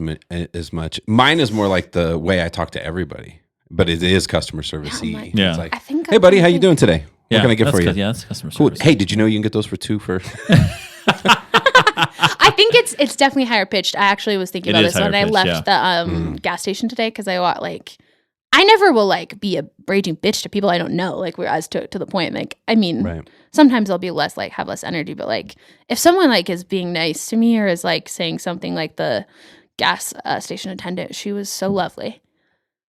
Speaker 1: much. Mine is more like the way I talk to everybody, but it is custer service-y.
Speaker 4: Yeah.
Speaker 1: It's like, hey buddy, how you doing today? What can I get for you?
Speaker 4: Yeah, that's customer
Speaker 1: cool.
Speaker 4: service.
Speaker 1: Hey, did you know you can get those for $2 for?
Speaker 3: I think it's definitely higher pitched. I actually was thinking about this when I left the gas station today because I never will like be a raging bitch to people I don't know. Like whereas to the point, like I mean, sometimes I'll be less like have less energy, but like if someone like is being nice to me or is like saying something like the gas station attendant, she was so lovely.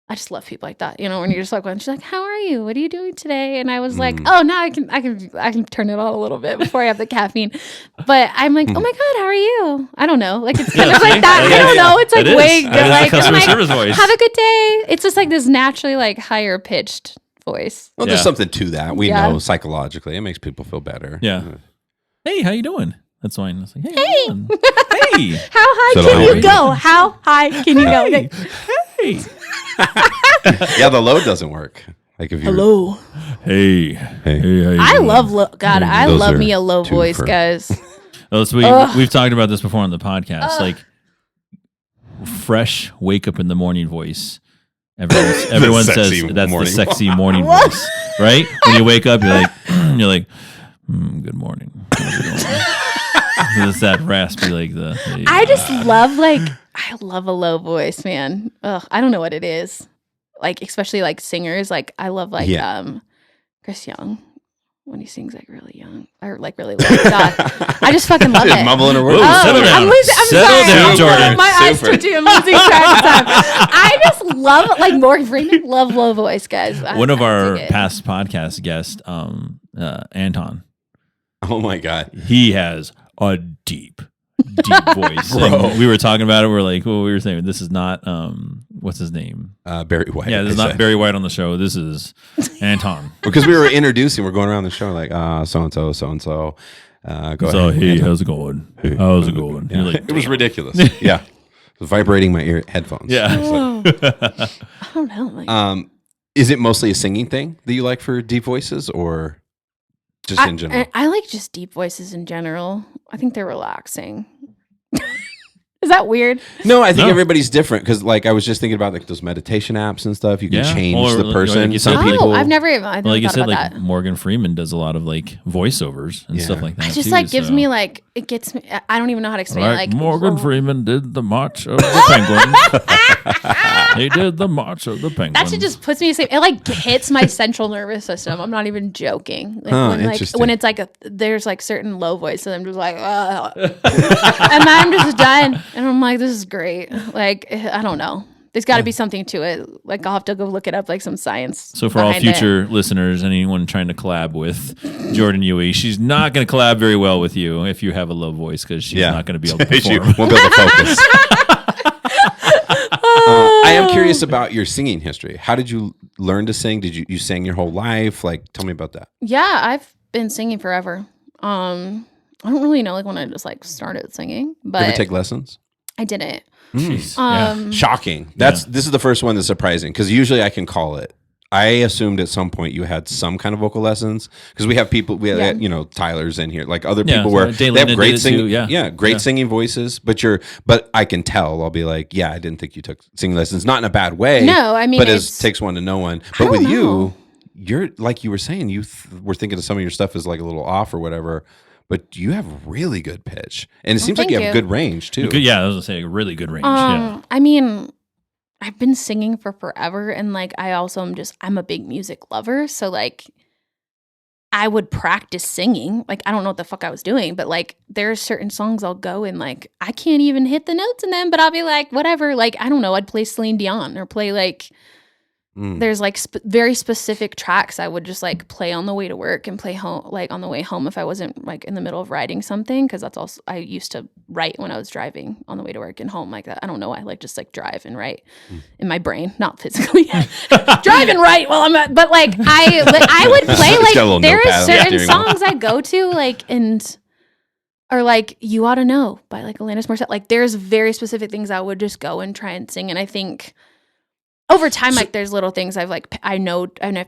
Speaker 3: I just love people like that, when you're just like, when she's like, "How are you? What are you doing today?" And I was like, "Oh, now I can turn it on a little bit before I have the caffeine." But I'm like, "Oh my god, how are you?" I don't know, like it's kind of like that. I don't know. It's like way good. Like
Speaker 4: customer service voice.
Speaker 3: Have a good day. It's just like this naturally like higher pitched voice.
Speaker 1: Well, there's something to that. We know psychologically, it makes people feel better.
Speaker 4: Yeah. Hey, how you doing? That's why I was like, hey,
Speaker 3: how high can you go? How high can you go?
Speaker 4: Hey.
Speaker 1: Yeah, the low doesn't work. Like if you
Speaker 3: hello,
Speaker 4: hey,
Speaker 3: I love I love me a low voice, guys.
Speaker 4: So we've talked about this before on the podcast. Like fresh wake up in the morning voice. Everyone says that's the sexy morning voice, right? When you wake up, you're like, good morning. It's that raspy like the.
Speaker 3: I just love I love a low voice, man. Ugh, I don't know what it is. Like especially like singers. Like I love Chris Young when he sings like really young or like really low. God, I just fucking love it.
Speaker 1: Mumbling a word.
Speaker 4: Settle down.
Speaker 3: I'm
Speaker 4: Settle
Speaker 3: sorry.
Speaker 4: down, Jordan.
Speaker 3: My eyes twitching. I'm losing track of time. I just love like Morgan Freeman. Love low voice, guys.
Speaker 4: One of our past podcast guests, Anton.
Speaker 1: Oh my God,
Speaker 4: he has a deep voice. We were talking about it. We're like, well, we were saying this is not what's his name?
Speaker 1: Barry White.
Speaker 4: Yeah, this is not Barry White on the show. This is Anton.
Speaker 1: Because we were introducing, we're going around the show like so and so. Go
Speaker 4: so,
Speaker 1: ahead.
Speaker 4: hey, how's it going? How's it going?
Speaker 1: Yeah.
Speaker 4: Like,
Speaker 1: it was ridiculous. Yeah. Vibrating my headphones.
Speaker 4: Yeah.
Speaker 3: I don't know. Like,
Speaker 1: is it mostly a singing thing that you like for deep voices, or just in general?
Speaker 3: I like just deep voices in general. I think they're relaxing. Is that weird?
Speaker 1: No, I think everybody's different because, like, I was just thinking about like those meditation apps and stuff. You can change the person.
Speaker 4: Like
Speaker 1: Some people,
Speaker 3: I've never like you said,
Speaker 4: like
Speaker 3: that.
Speaker 4: Morgan Freeman does a lot of like voiceovers and stuff like that.
Speaker 3: It just
Speaker 4: too,
Speaker 3: gives me like it gets me. I don't even know how to explain it. Like
Speaker 4: Morgan Freeman did the March of the Penguins. He did the March of the Penguins.
Speaker 3: That shit just puts me to sleep. It like hits my central nervous system. I'm not even joking. Like, when it's like there's like certain low voice, and I'm just like, and I'm just done. And I'm like, this is great. Like, I don't know. There's got to be something to it. Like, I'll have to go look it up, like some science.
Speaker 4: So for all future listeners, anyone trying to collab with Jordan Yewey, she's not going to collab very well with you if you have a low voice because she's not going to be able to perform.
Speaker 1: She won't be able to focus. I am curious about your singing history. How did you learn to sing? Did you sang your whole life? Like, tell me about that.
Speaker 3: Yeah, I've been singing forever. I don't really know like when I just like started singing, but
Speaker 1: Did you ever take lessons?
Speaker 3: I didn't.
Speaker 1: Shocking. This is the first one that's surprising because usually I can call it. I assumed at some point you had some kind of vocal lessons because we have people, Tyler's in here, like other people where they have great singing, great singing voices. But I can tell. I'll be like, I didn't think you took singing lessons, not in a bad way.
Speaker 3: No, I mean,
Speaker 1: but it takes one to know one. But with you, you're like you were saying, you were thinking of some of your stuff as like a little off or whatever. But you have really good pitch, and it seems like you have good range too.
Speaker 4: Yeah, I was gonna say a really good range. I
Speaker 3: mean, I've been singing for forever, and like I also I'm a big music lover, so like I would practice singing. Like I don't know what the fuck I was doing, but like there are certain songs I'll go and like I can't even hit the notes in them, but I'll be like whatever. Like I don't know, I'd play Celine Dion or play like. There's like very specific tracks I would just like play on the way to work and play home, like on the way home if I wasn't like in the middle of writing something, because that's also I used to write when I was driving on the way to work and home like that. I don't know, I like just like drive and write in my brain, not physically. Drive and write while I'm at, but like I would play like there are certain songs I go to like or like You Ought to Know by like Alanis Morissette. Like there's very specific things I would just go and try and sing, and I think. Over time, like there's little things I've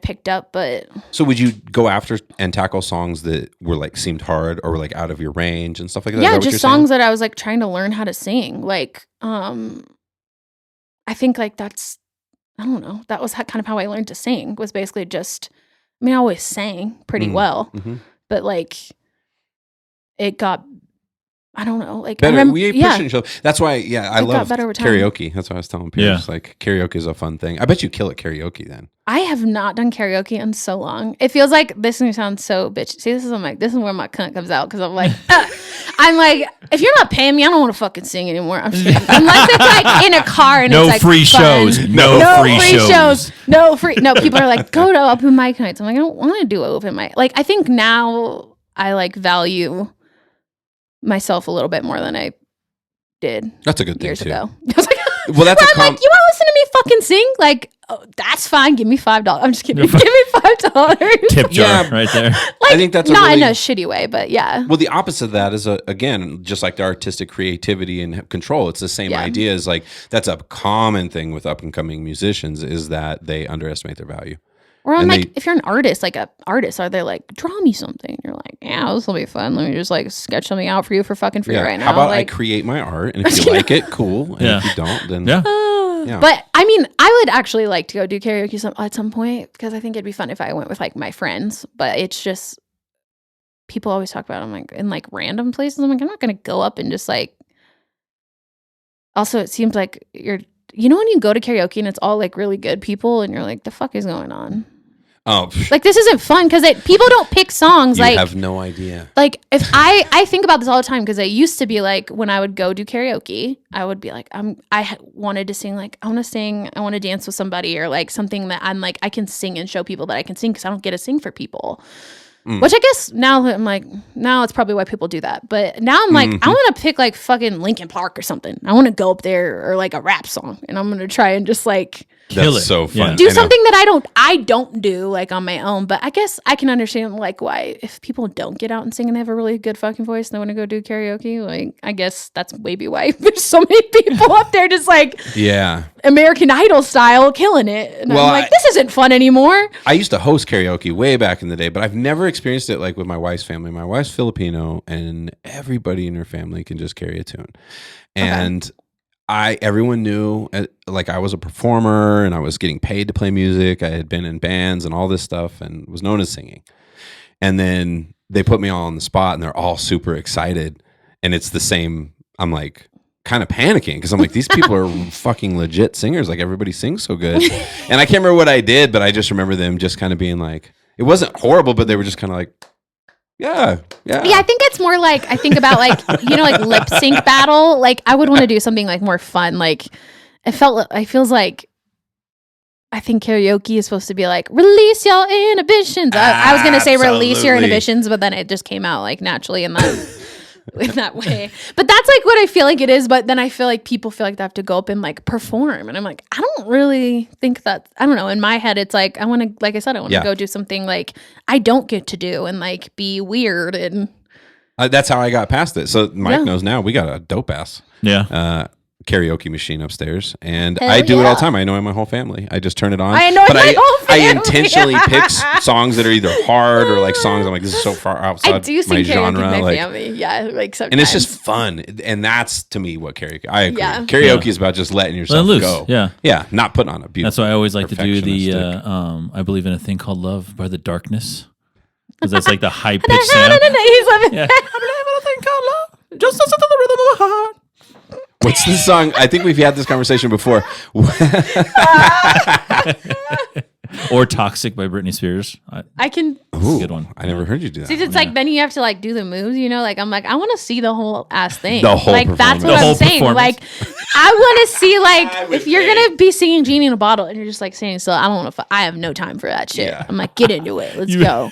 Speaker 3: picked up, but
Speaker 1: so would you go after and tackle songs that were like seemed hard or were like out of your range and stuff like that?
Speaker 3: Yeah, just songs that I was like trying to learn how to sing. Like, I think like I don't know. That was kind of how I learned to sing. Was basically just, I mean, I always sang pretty well, but like it got. I don't know. Like
Speaker 1: better. That's why. Yeah, I love karaoke. That's what I was telling people. Yeah. Like karaoke is a fun thing. I bet you kill at karaoke then.
Speaker 3: I have not done karaoke in so long. It feels like this sounds so bitchy. See, this is where my cunt comes out because I'm like, if you're not paying me, I don't want to fucking sing anymore. I'm just kidding. Unless it's like in a car and it's like
Speaker 4: free
Speaker 3: fun.
Speaker 4: shows. No free shows.
Speaker 3: No free. No, people are like, go to open mic nights. I'm like, I don't want to do open mic. Like, I think now I like value myself a little bit more than I did.
Speaker 1: That's a good thing
Speaker 3: years
Speaker 1: too.
Speaker 3: ago. I was like,
Speaker 1: well, that's
Speaker 3: like, you want to listen to me fucking sing? Like, oh, that's fine. Give me $5. I'm just kidding. Give me $5.
Speaker 4: Tip jar right there.
Speaker 3: Like, I think that's not in a shitty way, but yeah.
Speaker 1: Well, the opposite of that is again, just like the artistic creativity and control. It's the same idea. Is like that's a common thing with up and coming musicians is that they underestimate their value.
Speaker 3: Or I'm like, if you're an artist, like a artist, are they like, draw me something? You're like, yeah, this will be fun. Let me just like sketch something out for you for fucking free right now.
Speaker 1: How about
Speaker 3: like,
Speaker 1: I create my art, and if you like it, cool. And if you don't, then
Speaker 4: yeah.
Speaker 3: But I mean, I would actually like to go do karaoke at some point because I think it'd be fun if I went with like my friends. But it's just people always talk about it. I'm like in like random places. I'm like, I'm not gonna go up and just like. Also, it seems like when you go to karaoke and it's all like really good people, and you're like, the fuck is going on?
Speaker 1: Oh,
Speaker 3: like this isn't fun because people don't pick songs.
Speaker 1: You have no idea.
Speaker 3: Like if I think about this all the time because it used to be like when I would go do karaoke, I would be like, I wanted to sing like I want to dance with somebody or like something that I'm like I can sing and show people that I can sing because I don't get to sing for people. Which I guess now I'm like it's probably why people do that. But now I'm like I want to pick like fucking Linkin Park or something. I want to go up there or like a rap song and I'm gonna try and just like.
Speaker 1: That's so fun.
Speaker 4: Yeah.
Speaker 3: Do something that I don't do like on my own, but I guess I can understand like why if people don't get out and sing and they have a really good fucking voice and they want to go do karaoke, like I guess that's maybe why there's so many people up there just like American Idol style killing it. And I'm like, this isn't fun anymore.
Speaker 1: I used to host karaoke way back in the day, but I've never experienced it like with my wife's family. My wife's Filipino and everybody in her family can just carry a tune. And everyone knew like I was a performer and I was getting paid to play music. I had been in bands and all this stuff and was known as singing. And then they put me all on the spot and they're all super excited. And it's the same. I'm like kind of panicking because I'm like, these people are fucking legit singers. Like everybody sings so good. And I can't remember what I did, but I just remember them just kind of being like, it wasn't horrible, but they were just kind of like, yeah.
Speaker 3: I think it's more like I think about like like lip sync battle. Like I would want to do something like more fun. Like it feels like I think karaoke is supposed to be like release your inhibitions. I was gonna say release your inhibitions, but then it just came out like naturally in that way. But that's like what I feel like it is. But then I feel like people feel like they have to go up and like perform, and I'm like, I don't really think that. I don't know. In my head, it's like I want to, like I said, I want to go do something like I don't get to do and like be weird and.
Speaker 1: That's how I got past it. So Mike knows now. We got a dope ass karaoke machine upstairs, and I do it all the time. I annoy my whole family. I just turn it on. I intentionally pick songs that are either hard or like songs I'm like, this is so far outside my genre.
Speaker 3: My family. Yeah, like sometimes.
Speaker 1: And it's just fun, and that's to me what karaoke. I agree. Yeah. Karaoke is about just letting yourself go. Yeah, not putting on a beautiful.
Speaker 4: That's why I always like to do the. I believe in a thing called Love by the Darkness. Because that's like the high pitched sound. I believe in a thing called love. Just listen to the rhythm of the heart.
Speaker 1: What's the song? I think we've had this conversation before.
Speaker 4: Or Toxic by Britney Spears.
Speaker 3: I can.
Speaker 1: Ooh, good one. I never heard you do that.
Speaker 3: See, it's like then you have to like do the moves, like I'm like, I want to see the whole ass thing.
Speaker 1: The whole
Speaker 3: like that's what I'm saying. Like I want to see like if you're gonna be singing Genie in a Bottle and you're just like saying so, I don't want to. I have no time for that shit. Yeah. I'm like, get into it. Let's go.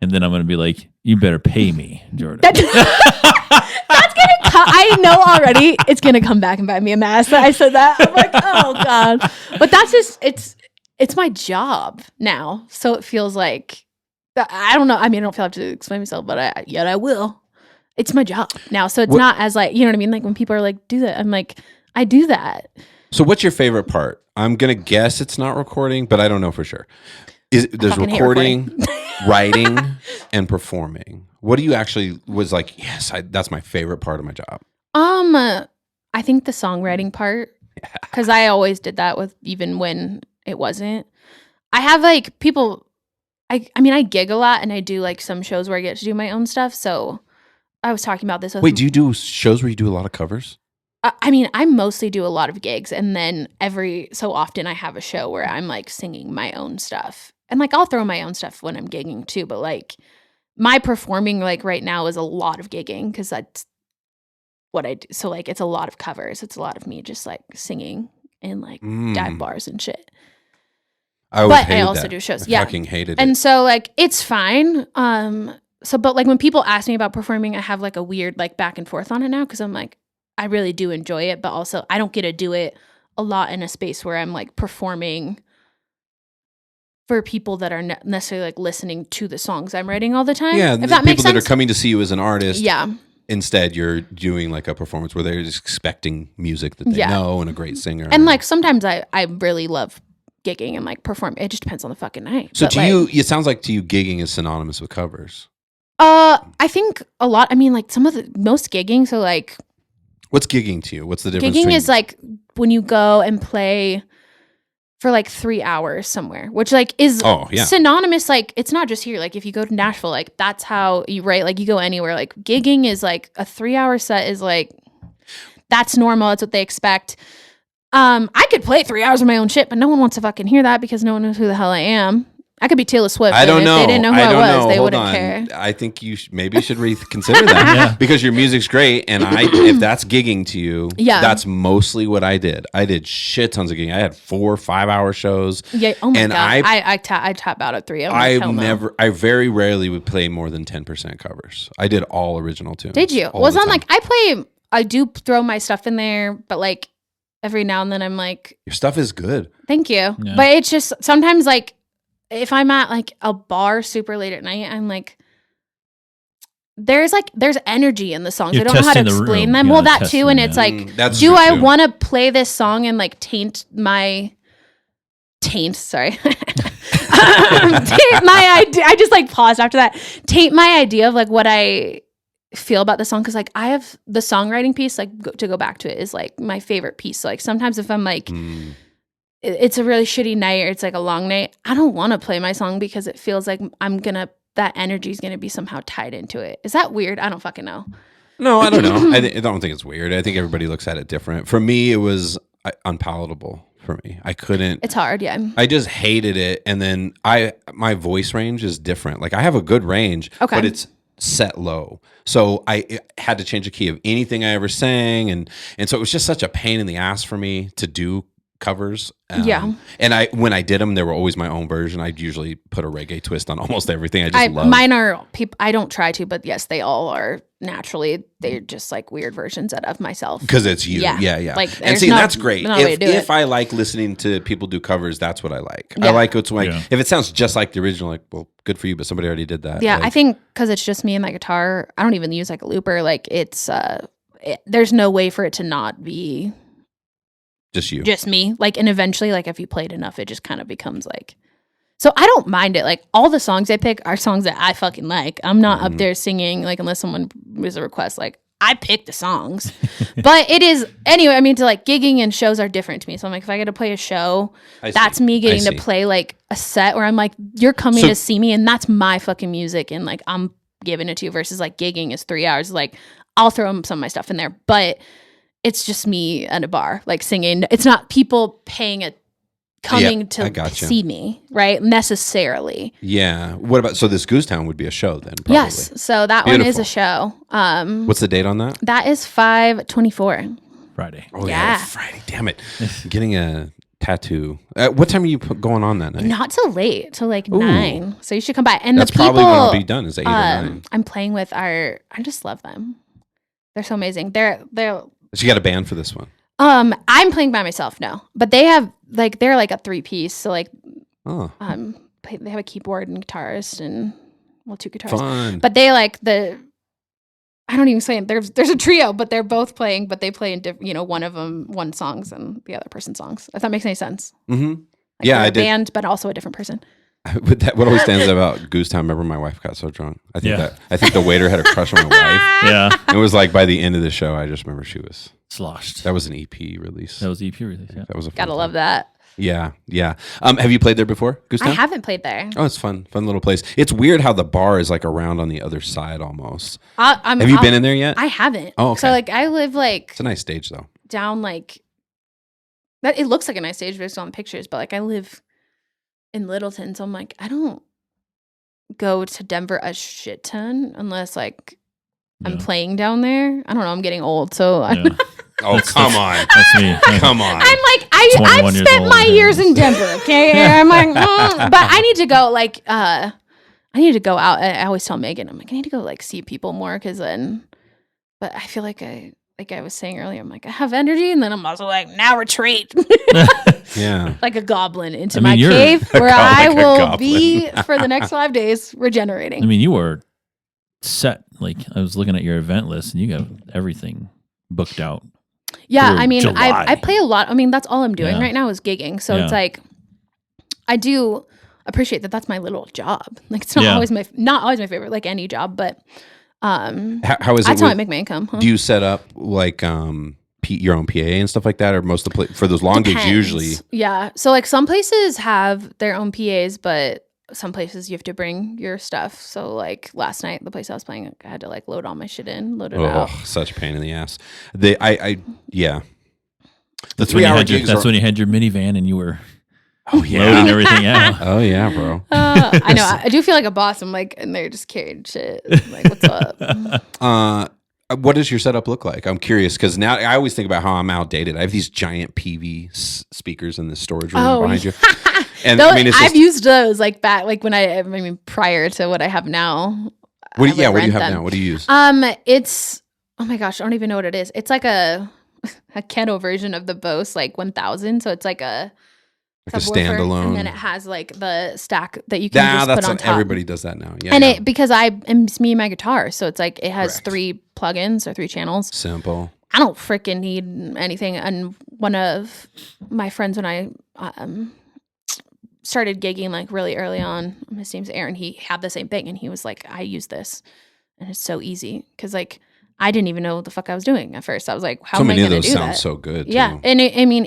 Speaker 4: And then I'm going to be like, you better pay me, Jordan.
Speaker 3: That's going to come. I know already it's going to come back and bite me in the ass that I said that. I'm like, oh, God. But that's just, it's my job now. So it feels like, I don't know. I mean, I don't feel like I have to explain myself, but I will. It's my job now. So it's not as like, you know what I mean? Like when people are like, do that. I'm like, I do that.
Speaker 1: So what's your favorite part? I'm going to guess it's not recording, but I don't know for sure. There's recording, writing, and performing. What do you actually was like, yes, that's my favorite part of my job?
Speaker 3: I think the songwriting part, because I always did that with even when it wasn't. I have like people, I mean, I gig a lot and I do like some shows where I get to do my own stuff. So I was talking about this with
Speaker 1: Wait, do you do shows where you do a lot of covers?
Speaker 3: I mean, I mostly do a lot of gigs, and then every so often I have a show where I'm like singing my own stuff. And like I'll throw my own stuff when I'm gigging too, but like my performing like right now is a lot of gigging because that's what I do. So like it's a lot of covers. It's a lot of me just like singing and like dive bars and shit.
Speaker 1: I
Speaker 3: also do shows. I
Speaker 1: fucking hated it.
Speaker 3: And so like it's fine. But like when people ask me about performing, I have like a weird like back and forth on it now because I'm like, I really do enjoy it, but also I don't get to do it a lot in a space where I'm like performing for people that are necessarily like listening to the songs I'm writing all the time.
Speaker 1: Yeah,
Speaker 3: if that makes sense.
Speaker 1: People that are coming to see you as an artist.
Speaker 3: Yeah.
Speaker 1: Instead, you're doing like a performance where they're just expecting music that they know and a great singer.
Speaker 3: And like sometimes I really love gigging and like performing. It just depends on the fucking night.
Speaker 1: So to you, it sounds like to you gigging is synonymous with covers.
Speaker 3: I think a lot. I mean, like most gigging. So like.
Speaker 1: What's gigging to you? What's the difference?
Speaker 3: Gigging is like when you go and play for like 3 hours somewhere, which like is synonymous. Like it's not just here. Like if you go to Nashville, like that's how you write. Like you go anywhere. Like gigging is like a 3-hour set is like that's normal. That's what they expect. I could play 3 hours of my own shit, but no one wants to fucking hear that because no one knows who the hell I am. I could be Taylor Swift.
Speaker 1: I don't know.
Speaker 3: If they didn't know who I was, they wouldn't care.
Speaker 1: I think you maybe should reconsider that because your music's great. And if that's gigging to you, that's mostly what I did. I did shit tons of gigging. I had 4 5-hour shows.
Speaker 3: Yeah. Oh my God. I tap out at 3.
Speaker 1: I very rarely would play more than 10% covers. I did all original tunes.
Speaker 3: Did you? I do throw my stuff in there, but like every now and then I'm like,
Speaker 1: your stuff is good.
Speaker 3: Thank you. Yeah. But it's just sometimes like if I'm at like a bar super late at night, I'm like, there's energy in the songs. I don't know how to explain them. Well, that too. And it's like, do I want to play this song and like taint my idea. I just like paused after that. Taint my idea of like what I feel about the song. Cause like I have the songwriting piece, like to go back to it, is like my favorite piece. So like sometimes if I'm like, it's a really shitty night or it's like a long night, I don't want to play my song because it feels like that energy is going to be somehow tied into it. Is that weird? I don't fucking know.
Speaker 1: No, I don't know. I don't think it's weird. I think everybody looks at it different. For me, it was unpalatable. For me, I couldn't.
Speaker 3: It's hard, yeah.
Speaker 1: I just hated it, and then my voice range is different. Like I have a good range, but it's set low, so I had to change the key of anything I ever sang, and so it was just such a pain in the ass for me to do covers. And when I did them, they were always my own version. I'd usually put a reggae twist on almost everything.
Speaker 3: Mine are people. I don't try to, but yes, they all are naturally. They're just like weird versions of myself
Speaker 1: because it's you. Yeah. Like, and see, that's great. If I like listening to people do covers, that's what I like. I like what's like. If it sounds just like the original, like, well, good for you, but somebody already did that.
Speaker 3: Yeah,
Speaker 1: like,
Speaker 3: I think because it's just me and my guitar. I don't even use like a looper. Like it's there's no way for it to not be. Just me. Like, and eventually, like, if you played enough, it just kind of becomes like. So I don't mind it. Like, all the songs I pick are songs that I fucking like. I'm not up there singing, like, unless someone was a request. Like, I pick the songs. But it is, anyway, I mean, to like, gigging and shows are different to me. So I'm like, if I get to play a show, that's me getting to play, like, a set where I'm like, you're coming to see me, and that's my fucking music, and, like, I'm giving it to you, versus, like, gigging is 3 hours. Like, I'll throw some of my stuff in there. But it's just me at a bar, like singing. It's not people coming to see me, right? Necessarily.
Speaker 1: Yeah. What about, so this Goose Town would be a show then? Probably.
Speaker 3: Yes. So that one is a show.
Speaker 1: What's the date on that?
Speaker 3: That is 5/24.
Speaker 4: Friday.
Speaker 1: Oh yeah. Friday. Damn it. Getting a tattoo. What time are you going on that night?
Speaker 3: Not till late, till like 9. So you should come by. And
Speaker 1: that's
Speaker 3: the people,
Speaker 1: probably when I'll be done, is 8 or 9.
Speaker 3: I'm playing with I just love them. They're so amazing. They're
Speaker 1: So you got a band for this one?
Speaker 3: I'm playing by myself now, but they have like, they're like a 3-piece. So like, they have a keyboard and guitarist and 2 guitarists.
Speaker 1: Fun.
Speaker 3: But they like I don't even say it. There's a trio, but they're both playing, but they play in one of them one songs and the other person songs. If that makes any sense.
Speaker 1: Mm-hmm.
Speaker 3: Like
Speaker 1: yeah, I did.
Speaker 3: Band, but also a different person.
Speaker 1: What always stands out about Goose Town, remember my wife got so drunk. I think the waiter had a crush on my wife.
Speaker 4: Yeah.
Speaker 1: It was like by the end of the show, I just remember she was
Speaker 4: sloshed.
Speaker 1: That was an EP release.
Speaker 4: That was EP release, yeah.
Speaker 1: That was
Speaker 3: Gotta love that.
Speaker 1: Yeah. Have you played there before, Goose Town?
Speaker 3: I haven't played there.
Speaker 1: Oh, it's fun little place. It's weird how the bar is like around on the other side almost.
Speaker 3: Have
Speaker 1: you been in there yet?
Speaker 3: I haven't.
Speaker 1: Oh, okay.
Speaker 3: So like I live like
Speaker 1: it's a nice stage though.
Speaker 3: Down like that. It looks like a nice stage based on pictures, but like I live in Littleton, so I'm like, I don't go to Denver a shit ton unless like I'm playing down there. I don't know. I'm getting old, so.
Speaker 1: Oh, come on.
Speaker 4: That's me.
Speaker 1: Come on.
Speaker 3: I'm like, I've spent my years in Denver, okay? And I'm like, but I need to go, like, I need to go out. I always tell Megan, I'm like, I need to go, like, see people more, because then, but I feel like I was saying earlier, I'm like, I have energy, and then I'm also like, now retreat.
Speaker 1: Yeah.
Speaker 3: Like a goblin into my cave, where I will be for the next 5 days regenerating.
Speaker 4: I mean, you were set. Like, I was looking at your event list, and you got everything booked out.
Speaker 3: Yeah, I mean, I play a lot. I mean, that's all I'm doing right now is gigging. So it's like, I do appreciate that that's my little job. Like, it's not always my favorite, like any job, but
Speaker 1: how is
Speaker 3: that's how I make my income. Huh?
Speaker 1: Do you set up like your own PA and stuff like that, or most of the for those long gigs usually?
Speaker 3: Yeah, so like some places have their own PAs, but some places you have to bring your stuff. So like last night, the place I was playing, I had to like load all my shit in, load it out.
Speaker 1: Such a pain in the ass. Yeah.
Speaker 4: That's when you had your minivan and you were loading everything out.
Speaker 1: Oh yeah, bro.
Speaker 3: I know. I do feel like a boss. I'm like, and they're just carrying shit. I'm like, what's up?
Speaker 1: What does your setup look like? I'm curious because now I always think about how I'm outdated. I have these giant PV speakers in the storage room behind you. And
Speaker 3: I mean, I've used those like back, like when prior to what I have now.
Speaker 1: What do you have now? What do you use?
Speaker 3: It's, oh my gosh, I don't even know what it is. It's like a Keno version of the Bose like 1000. So it's like a
Speaker 1: standalone,
Speaker 3: and then it has like the stack that you can just put on top.
Speaker 1: Everybody does that now. Yeah,
Speaker 3: and it because it's me and my guitar, so it's like it has
Speaker 1: Correct.
Speaker 3: 3 plugins or 3 channels.
Speaker 1: Simple.
Speaker 3: I don't freaking need anything. And one of my friends, when I started gigging like really early on, his name's Aaron. He had the same thing, and he was like, "I use this, and it's so easy." Because like I didn't even know what the fuck I was doing at first. I was like, "How am I going to do that?"
Speaker 1: So many of those sound so good.
Speaker 3: Yeah,
Speaker 1: too.
Speaker 3: and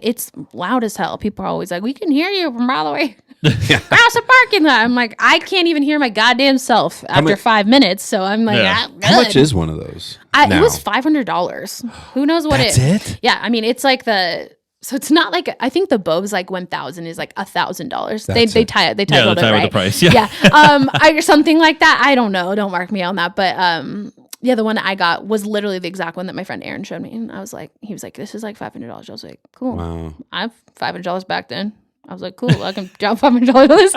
Speaker 3: it's loud as hell. People are always like, "We can hear you from all the way across the parking lot." I'm like, I can't even hear my goddamn self after 5 minutes. So I'm like,
Speaker 1: how much is one of those?
Speaker 3: It was $500. Who knows what
Speaker 1: That's it?
Speaker 3: Yeah, I mean, it's like so it's not like I think the Bose like 1000 is like $1,000. They tie it. They tie it
Speaker 4: with
Speaker 3: right?
Speaker 4: the price. Yeah.
Speaker 3: Or something like that. I don't know. Don't mark me on that. But yeah, the one that I got was literally the exact one that my friend Aaron showed me, and he was like, "This is like $500." I was like, "Cool."
Speaker 1: Wow.
Speaker 3: I have $500 back then. I was like, "Cool, I can drop $500 on this."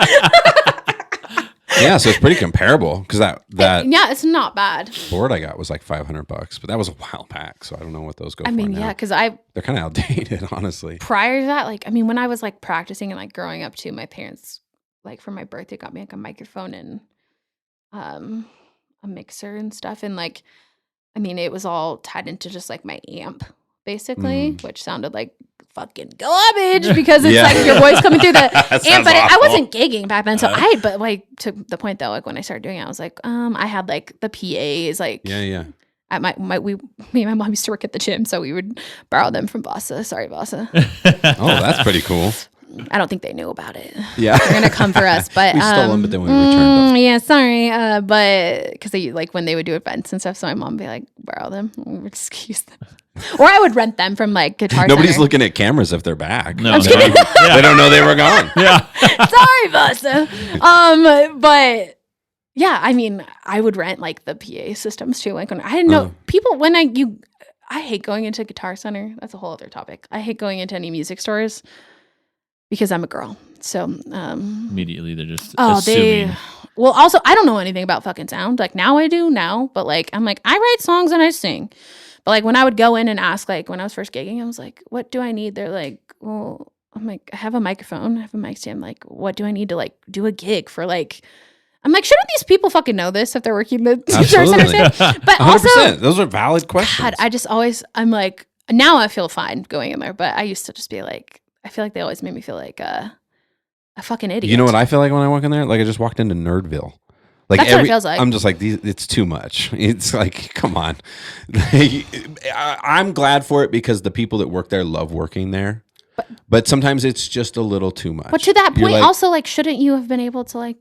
Speaker 1: Yeah, so it's pretty comparable because that
Speaker 3: yeah, it's not bad.
Speaker 1: board I got was like $500, but that was a while back, so I don't know what those go for.
Speaker 3: I mean,
Speaker 1: now.
Speaker 3: yeah, because
Speaker 1: they're kind of outdated, honestly.
Speaker 3: prior to that, like, I mean, when I was like practicing and like growing up too, my parents, like for my birthday, got me like a microphone and a mixer and stuff, and like, I mean, it was all tied into just like my amp, basically, which sounded like fucking garbage because it's like your voice coming through the amp. But I wasn't gigging back then, so but like to the point though, like when I started doing it, I was like, I had like the PAs, like at me and my mom used to work at the gym, so we would borrow them from Vasa. Sorry, Vasa.
Speaker 1: Oh, that's pretty cool.
Speaker 3: I don't think they knew about it.
Speaker 1: Yeah,
Speaker 3: they're gonna come for us, but
Speaker 1: we stole them, but then we returned them.
Speaker 3: Yeah, sorry, but because they like when they would do events and stuff, so my mom would be like, borrow them, we would just use them, or I would rent them from like Guitar
Speaker 1: Nobody's
Speaker 3: Center.
Speaker 1: looking at cameras if they're back.
Speaker 4: No,
Speaker 1: they don't know they were gone.
Speaker 4: Yeah.
Speaker 3: Sorry, Vasa. But yeah, I mean, I would rent like the PA systems too. Like when I didn't know people when I hate going into Guitar Center. That's a whole other topic. I hate going into any music stores because I'm a girl. So
Speaker 4: immediately they're just assuming.
Speaker 3: Well, also I don't know anything about fucking sound. Like now I do now, but like I'm like I write songs and I sing. But like when I would go in and ask, like when I was first gigging, I was like, what do I need? They're like, well, I'm like, I have a microphone, I have a mic stand. Like, what do I need to like do a gig for? Like, I'm like, shouldn't these people fucking know this if they're working the Guitar Center stand? But 100%.
Speaker 1: Also, those are valid questions.
Speaker 3: God, I just always, I'm like, now I feel fine going in there, but I used to just be like, I feel like they always made me feel like a fucking idiot.
Speaker 1: You know what I feel like when I walk in there? Like I just walked into Nerdville. Like
Speaker 3: that's what it feels like.
Speaker 1: I'm just like, it's too much. It's like, come on. I'm glad for it because the people that work there love working there. But sometimes it's just a little too much.
Speaker 3: But to that point, also, like, shouldn't you have been able to, like,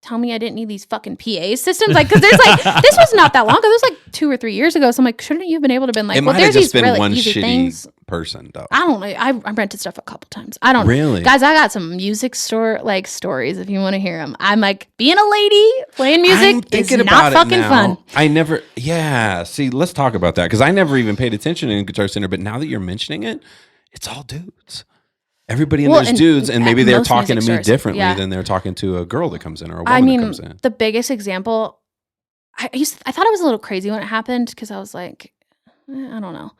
Speaker 3: tell me I didn't need these fucking PA systems? Like, because there's, like, this was not that long ago. This was, like, 2 or 3 years ago. So I'm like, shouldn't you have been able to been like,
Speaker 1: well,
Speaker 3: there's
Speaker 1: just
Speaker 3: these
Speaker 1: been
Speaker 3: really
Speaker 1: one
Speaker 3: easy
Speaker 1: shitty
Speaker 3: things.
Speaker 1: person, though.
Speaker 3: I don't know. I rented stuff a couple times. I don't know.
Speaker 1: Really?
Speaker 3: Guys, I got some music store, like, stories if you want to hear them. I'm like, being a lady, playing music is not fucking fun.
Speaker 1: See, let's talk about that because I never even paid attention in Guitar Center, but now that you're mentioning it, it's all dudes. Everybody in there's dudes, and maybe they're talking to me differently than they're talking to a girl that comes in or a woman that comes in.
Speaker 3: The biggest example, I thought it was a little crazy when it happened because I was like, I don't know.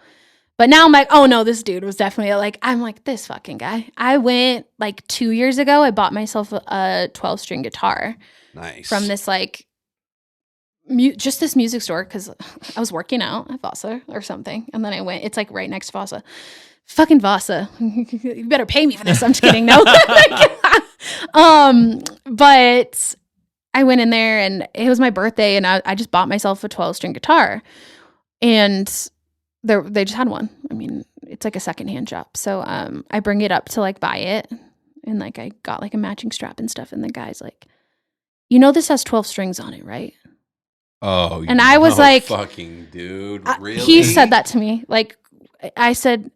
Speaker 3: But now I'm like, oh no, this dude was definitely like, I'm like, this fucking guy. I went like 2 years ago, I bought myself a 12-string guitar.
Speaker 1: Nice.
Speaker 3: From this like, just this music store because I was working out at Vasa or something. And then I went, it's like right next to Vasa. Fucking Vasa. You better pay me for this. I'm just kidding. No. But I went in there and it was my birthday and I just bought myself a 12-string guitar. And they just had one. I mean, it's like a secondhand shop. So I bring it up to like buy it. And like I got like a matching strap and stuff. And the guy's like, you know, this has 12 strings on it, right?
Speaker 1: Oh,
Speaker 3: and I was like,
Speaker 1: fucking dude, really?
Speaker 3: He said that to me. Like, I said,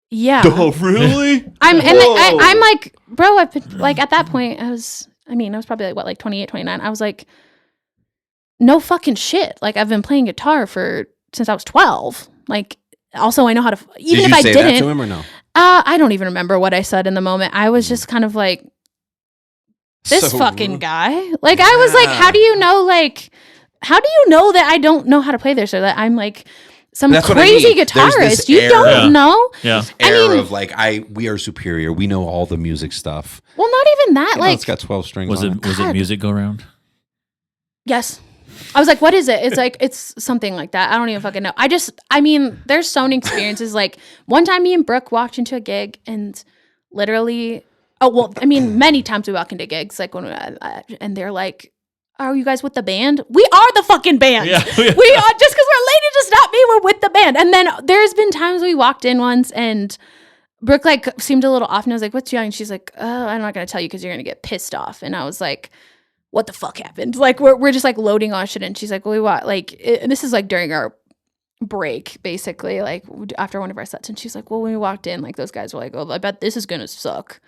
Speaker 3: yeah.
Speaker 1: Oh, really?
Speaker 3: I'm like, bro, I've been, like, at that point, I was probably like, what, like 28, 29. I was like, no fucking shit. Like, I've been playing guitar since I was 12. Like, also, I know how to, even if I didn't. Did you say that
Speaker 1: to him or no?
Speaker 3: I don't even remember what I said in the moment. I was just kind of like, this fucking guy. Like, I was like, how do you know that I don't know how to play this? Or that I'm like, some crazy guitarist. You don't know.
Speaker 4: Yeah.
Speaker 1: Air of like we are superior. We know all the music stuff.
Speaker 3: Well, not even that. Like
Speaker 1: it's got 12 strings.
Speaker 4: Was it Music Go Round?
Speaker 3: Yes. I was like, what is it? It's like, it's something like that. I don't even fucking know. I mean, there's so many experiences. Like one time me and Brooke walked into a gig and literally, many times we walk into gigs, like when and they're like, are you guys with the band? We are the fucking band. Yeah. We are, just because we're late, it does not mean we're with the band. And then there's been times we walked in once and Brooke like seemed a little off and I was like, what's wrong? And she's like, oh, I'm not going to tell you because you're going to get pissed off. And I was like, what the fuck happened? Like we're just like loading all shit and she's like, well, what? Like, and this is like during our break, basically, like after one of our sets. And she's like, well, when we walked in, like those guys were like, oh, I bet this is going to suck.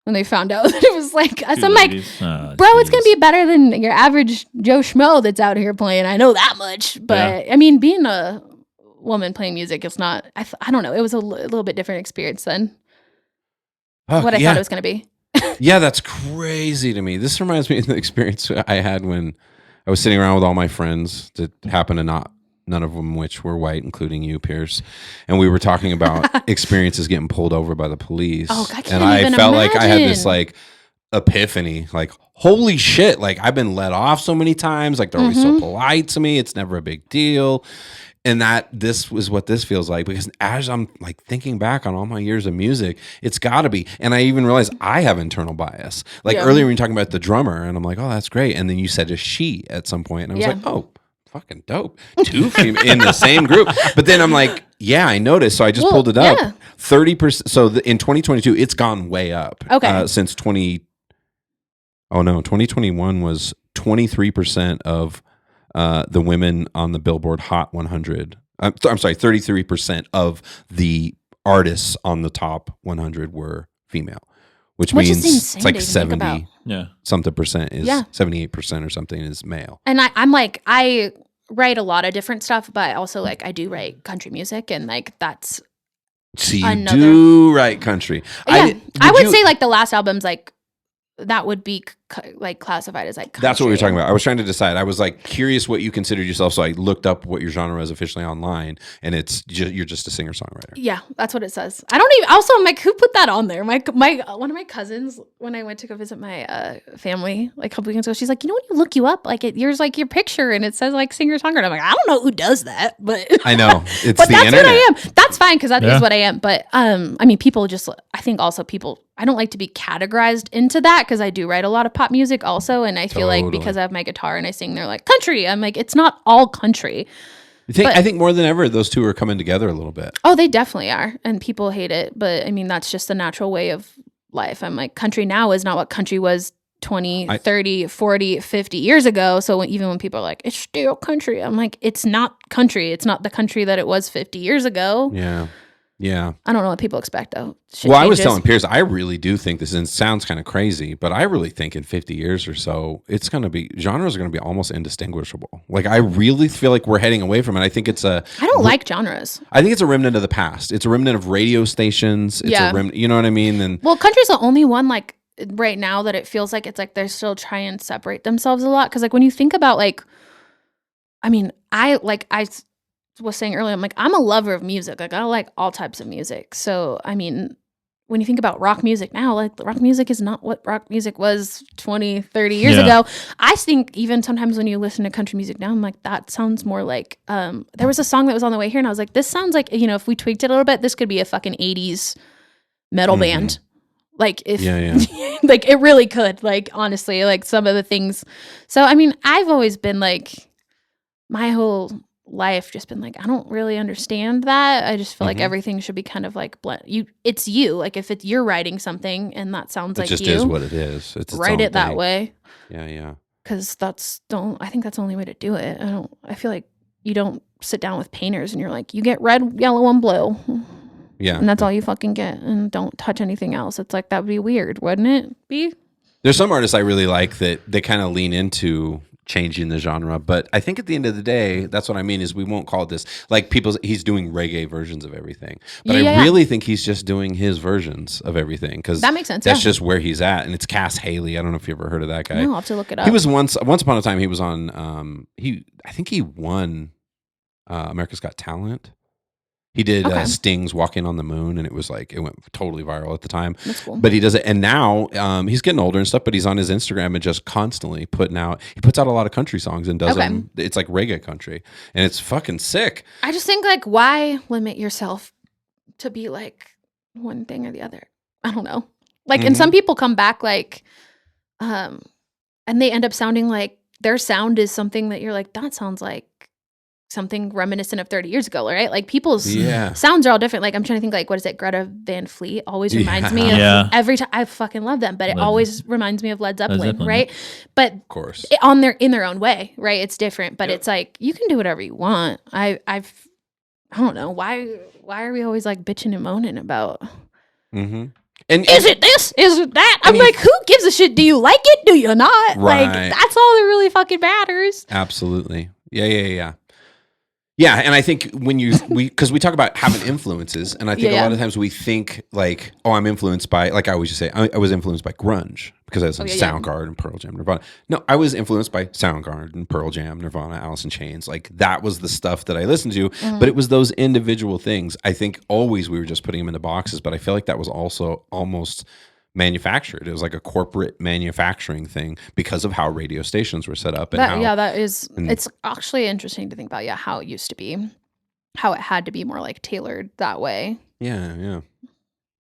Speaker 3: When they found out that it was like, so I'm like, bro, it's going to be better than your average Joe Schmo that's out here playing. I know that much. But I mean, being a woman playing music, it's not, I don't know. It was a little bit different experience than what I thought it was going to be.
Speaker 1: Yeah, that's crazy to me. This reminds me of the experience I had when I was sitting around with all my friends that happened to none of them which were white, including you, Pierce. And we were talking about experiences getting pulled over by the police.
Speaker 3: Oh, I can't
Speaker 1: and I
Speaker 3: even
Speaker 1: felt
Speaker 3: imagine.
Speaker 1: like I had this like epiphany, like, holy shit, like I've been let off so many times. Like they're always so polite to me. It's never a big deal. And this was what this feels like, because as I'm like thinking back on all my years of music, it's gotta be. And I even realized I have internal bias. Like earlier when you were talking about the drummer and I'm like, oh, that's great. And then you said a she at some point and I was like, oh, fucking dope. Two in the same group. But then I'm like, yeah, I noticed. So I just pulled it up. Yeah. 30%. So in 2022, it's gone way up.
Speaker 3: Okay.
Speaker 1: Since 2021 was 23% of the women on the Billboard Hot 100. I'm sorry, 33% of the artists on the top 100 were female, which means it's like 70 something percent is 78% or something is male.
Speaker 3: And I'm like, I write a lot of different stuff, but also like I do write country music and like that's
Speaker 1: do write country.
Speaker 3: Yeah, I would say like the last album's like that would be like classified as like country.
Speaker 1: That's what we were talking about. I was trying to decide. I was like curious what you considered yourself, so I looked up what your genre is officially online, and it's you're just a singer songwriter.
Speaker 3: Yeah, that's what it says. I don't even. Also, I'm like, who put that on there? My one of my cousins, when I went to go visit my family like a couple weekends ago, she's like, you know, when you look you up, like yours like your picture, and it says like singer songwriter. I'm like, I don't know who does that, but
Speaker 1: I know it's
Speaker 3: but
Speaker 1: the
Speaker 3: that's
Speaker 1: internet.
Speaker 3: What I am. That's fine because that is what I am. But I mean, people just. I think also people. I don't like to be categorized into that because I do write a lot of pop music also. And I feel like because I have my guitar and I sing, they're like country. I'm like, it's not all country.
Speaker 1: I think more than ever, those two are coming together a little bit.
Speaker 3: Oh, they definitely are. And people hate it. But I mean, that's just the natural way of life. I'm like, country now is not what country was 20, 30, 40, 50 years ago. So even when people are like, it's still country, I'm like, it's not country. It's not the country that it was 50 years ago.
Speaker 1: Yeah. Yeah.
Speaker 3: I don't know what people expect though.
Speaker 1: I was telling Pierce, I really do think this sounds kind of crazy, but I really think in 50 years or so, genres are going to be almost indistinguishable. Like I really feel like we're heading away from it. I think it's I
Speaker 3: don't like genres.
Speaker 1: I think it's a remnant of the past. It's a remnant of radio stations. It's a remnant, you know what I mean? And
Speaker 3: country's the only one like right now that it feels like it's like they're still trying to separate themselves a lot. Cause like when you think about like, I mean, I was saying earlier, I'm like, I'm a lover of music. Like I like all types of music. So, I mean, when you think about rock music now, like rock music is not what rock music was 20, 30 years ago. I think even sometimes when you listen to country music now, I'm like, that sounds more like, there was a song that was on the way here and I was like, this sounds like, you know, if we tweaked it a little bit, this could be a fucking 80s metal band. Like if, like it really could, like, honestly, like some of the things. So, I mean, I've always been like, my whole life just been like, I don't really understand that. I just feel like everything should be kind of like it's you. Like if you're writing something and that sounds like you. It just
Speaker 1: is what it is. It's
Speaker 3: write it that way.
Speaker 1: Yeah.
Speaker 3: Because I think that's the only way to do it. I feel like you don't sit down with painters and you're like, you get red, yellow, and blue. Yeah. And that's all you fucking get. And don't touch anything else. It's like, that would be weird, wouldn't it be?
Speaker 1: There's some artists I really like that they kind of lean into changing the genre, but I think at the end of the day, that's what I mean is we won't call this like he's doing reggae versions of everything, but I really think he's just doing his versions of everything because
Speaker 3: that makes sense.
Speaker 1: That's just where he's at, and it's Cass Haley. I don't know if you ever heard of that guy.
Speaker 3: No, I'll have to look it up.
Speaker 1: He was once upon a time he was on. I think he won America's Got Talent. He did Sting's Walking on the Moon, and it went totally viral at the time.
Speaker 3: That's cool.
Speaker 1: But he does it, and now he's getting older and stuff, but he's on his Instagram and just constantly he puts out a lot of country songs and does them. It's like reggae country, and it's fucking sick.
Speaker 3: I just think, like, why limit yourself to be like one thing or the other? I don't know. Like, and some people come back like, and they end up sounding like their sound is something that you're like, that sounds like something reminiscent of 30 years ago, right? Like people's sounds are all different. Like I'm trying to think, like, what is it? Greta Van Fleet always reminds me of every time. I fucking love them, but it always reminds me of Led Zeppelin, right? But
Speaker 1: of course,
Speaker 3: in their own way, right? It's different, but it's like you can do whatever you want. I don't know why are we always like bitching and moaning about?
Speaker 1: And
Speaker 3: is it this? Is it that? I'm like, who gives a shit? Do you like it? Do you not?
Speaker 1: Right.
Speaker 3: Like that's all that really fucking matters.
Speaker 1: Absolutely. Yeah, and I think because we talk about having influences, and I think a lot of times we think like, oh, I'm influenced by, like I always just say, I was influenced by grunge because I was in Soundgarden, Pearl Jam, Nirvana. No, I was influenced by Soundgarden, Pearl Jam, Nirvana, Alice in Chains. Like that was the stuff that I listened to, but it was those individual things. I think always we were just putting them into boxes, but I feel like that was also almost manufactured. It was like a corporate manufacturing thing because of how radio stations were set up. And
Speaker 3: it's actually interesting to think about, how it used to be, how it had to be more like tailored that way.
Speaker 1: Yeah.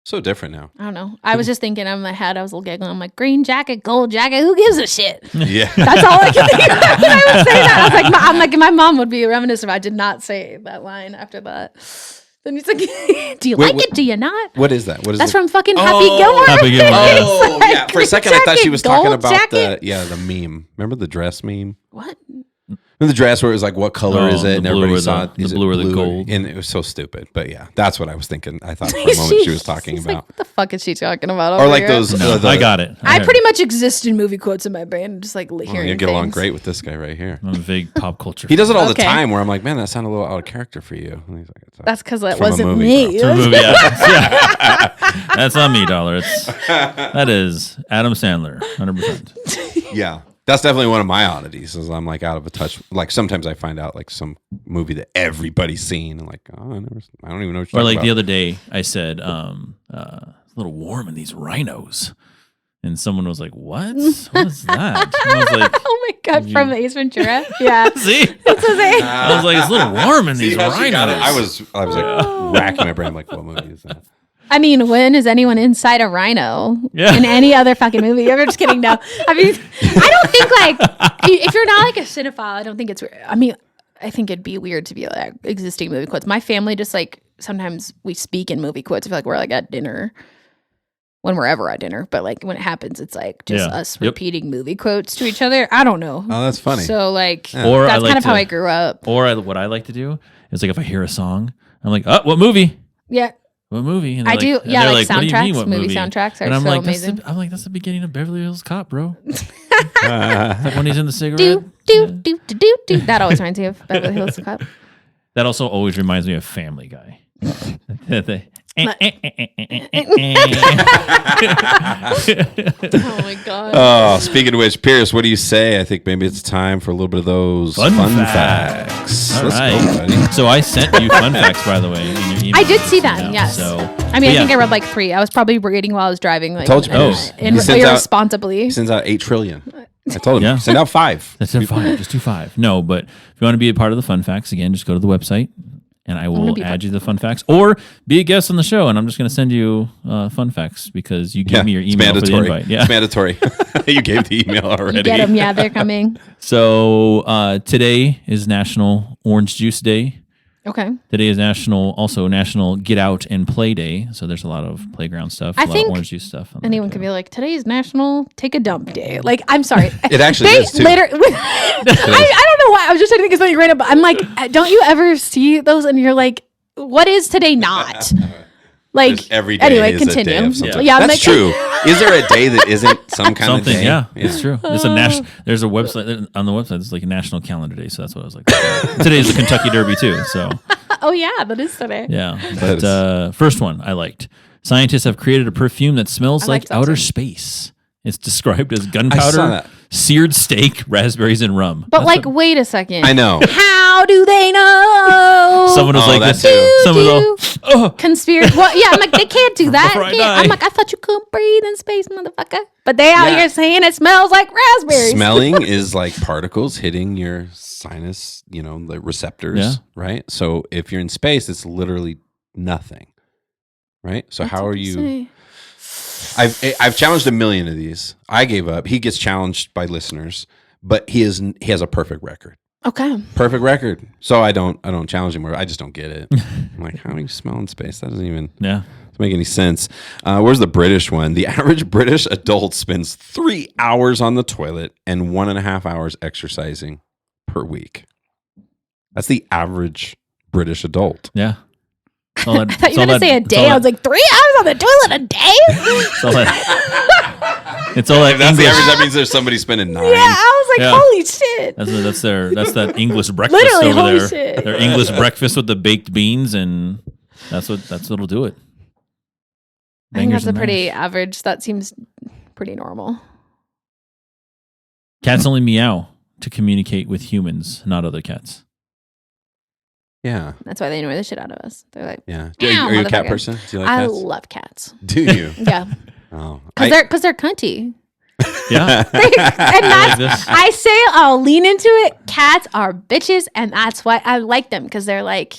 Speaker 1: So different now.
Speaker 3: I don't know. I was just thinking in my head, I was a little giggling. I'm like, green jacket, gold jacket, who gives a shit?
Speaker 1: Yeah.
Speaker 3: That's all I could think of when I would say that. I'm like, my mom would be reminiscent if I did not say that line after that. Then he's like, do you like it? Do you not?
Speaker 1: What is that?
Speaker 3: That's from fucking Happy Gilmore.
Speaker 4: Happy Gilmore.
Speaker 1: Oh, yeah. For a second, I thought she was talking about the meme. Remember the dress meme?
Speaker 3: What?
Speaker 1: The dress where it was like, what color is it? And everybody saw it.
Speaker 4: The blue or the gold.
Speaker 1: And it was so stupid. But yeah, that's what I was thinking. I thought for a moment she was talking about.
Speaker 3: Like, what the fuck is she talking about?
Speaker 1: Or like
Speaker 3: here?
Speaker 1: those.
Speaker 4: I got it.
Speaker 3: I pretty much exist in movie quotes in my brain. Just like hearing
Speaker 1: you get along
Speaker 3: things.
Speaker 1: great with this guy right here.
Speaker 4: I'm a vague pop culture.
Speaker 1: He does it all the time where I'm like, man, that sounded a little out of character for you. And he's like,
Speaker 3: that's because it wasn't me.
Speaker 4: That's not me, Dollar. That is Adam Sandler, 100%.
Speaker 1: Yeah. That's definitely one of my oddities is I'm like out of touch. Like sometimes I find out like some movie that everybody's seen and like, oh, I don't even know what you're talking
Speaker 4: like
Speaker 1: about.
Speaker 4: the other day I said, it's a little warm in these rhinos. And someone was like, what? What is that? And I was like,
Speaker 3: oh my God, from Ace Ventura? Yeah.
Speaker 4: See? I was like, it's a little warm in these rhinos.
Speaker 1: I was like racking my brain. I'm like, what movie is that?
Speaker 3: I mean, when is anyone inside a rhino in any other fucking movie? I'm just kidding. No, I mean, I don't think like if you're not like a cinephile, I don't think it's weird. I mean, I think it'd be weird to be like existing movie quotes. My family just like sometimes we speak in movie quotes. I feel like we're like at dinner when we're ever at dinner, but like when it happens, it's like just us repeating movie quotes to each other. I don't know.
Speaker 1: Oh, that's funny.
Speaker 3: So like, that's kind of how I grew up.
Speaker 4: Or what I like to do is like if I hear a song, I'm like, oh, what movie?
Speaker 3: Yeah.
Speaker 4: What movie? And
Speaker 3: I do. Yeah, like soundtracks.
Speaker 4: What
Speaker 3: movie soundtracks are
Speaker 4: and I'm
Speaker 3: so
Speaker 4: like,
Speaker 3: amazing.
Speaker 4: That's the beginning of Beverly Hills Cop, bro. Like when he's in the cigarette.
Speaker 3: Do. That always reminds me of Beverly Hills Cop.
Speaker 4: That also always reminds me of Family Guy.
Speaker 3: Oh my God.
Speaker 1: Oh, speaking of which, Pierce, what do you say? I think maybe it's time for a little bit of those fun facts.
Speaker 4: All right. Go, buddy. So I sent you fun facts, by the way. In your email.
Speaker 3: I did see that, yes.
Speaker 4: So,
Speaker 3: I mean, I think I read like 3. I was probably reading while I was driving. Like,
Speaker 1: told you.
Speaker 3: Irresponsibly.
Speaker 1: He sends out 8 trillion. I told him, send out 5.
Speaker 4: That's 5. Just do 5. No, but if you want to be a part of the fun facts, again, just go to the website. And I will add you the fun facts, or be a guest on the show, and I'm just going to send you fun facts because you gave me your email for the invite. Yeah,
Speaker 1: it's mandatory. You gave the email already.
Speaker 3: You get them, yeah, they're coming.
Speaker 4: So today is National Orange Juice Day.
Speaker 3: Okay.
Speaker 4: Today is National Get Out and Play Day. So there's a lot of playground stuff, a lot of orange juice stuff.
Speaker 3: Anyone could be like, today is National Take a Dump Day. Like, I'm sorry.
Speaker 1: It actually is too.
Speaker 3: Later, I don't know why. I was just trying to think of something random, but I'm like, don't you ever see those and you're like, what is today not? Like,
Speaker 1: every day
Speaker 3: anyway,
Speaker 1: is
Speaker 3: continue.
Speaker 1: a day of something.
Speaker 3: Yeah,
Speaker 1: that's true. Is there a day that isn't some kind of day?
Speaker 4: Yeah, it's true. There's a website on the website. It's like a National Calendar Day. So that's what I was like. Today is the Kentucky Derby too. So.
Speaker 3: Oh yeah, that is today.
Speaker 4: Yeah, but first one I liked. Scientists have created a perfume that smells like outer space. It's described as gunpowder, seared steak, raspberries, and rum.
Speaker 3: But wait a second.
Speaker 1: I know.
Speaker 3: How do they know?
Speaker 4: Someone was like this. Someone was all,
Speaker 3: conspiracy. Well, yeah, I'm like, they can't do that. I'm like, I thought you couldn't breathe in space, motherfucker. But they out here saying it smells like raspberries.
Speaker 1: Smelling is like particles hitting your sinus, the receptors, right? So if you're in space, it's literally nothing, right? So how are you? I've challenged a million of these. I gave up. He gets challenged by listeners, but he has a perfect record.
Speaker 3: Okay.
Speaker 1: Perfect record. So I don't challenge him. I just don't get it. I'm like, how do you smell in space? That doesn't even make any sense. Where's the British one? The average British adult spends 3 hours on the toilet and 1.5 hours exercising per week. That's the average British adult.
Speaker 4: Yeah.
Speaker 3: I thought you were going to say a day. I was like, 3 hours on the toilet a day?
Speaker 4: It's all that
Speaker 1: that's the average. That means there's somebody spending 9.
Speaker 3: Yeah, I was like, holy shit.
Speaker 4: That's that English breakfast
Speaker 3: Literally,
Speaker 4: over
Speaker 3: holy
Speaker 4: there.
Speaker 3: Shit.
Speaker 4: Their English breakfast with the baked beans, and that's what'll do it.
Speaker 3: I think that's a pretty average. That seems pretty normal.
Speaker 4: Cats only meow to communicate with humans, not other cats.
Speaker 1: Yeah.
Speaker 3: That's why they annoy the shit out of us. They're like,
Speaker 1: yeah. Are you a cat person? Do you like cats?
Speaker 3: I love cats.
Speaker 1: Do you?
Speaker 3: Yeah.
Speaker 1: Oh.
Speaker 3: Because they're cunty.
Speaker 4: Yeah.
Speaker 3: I say I'll lean into it. Cats are bitches, and that's why I like them, because they're like,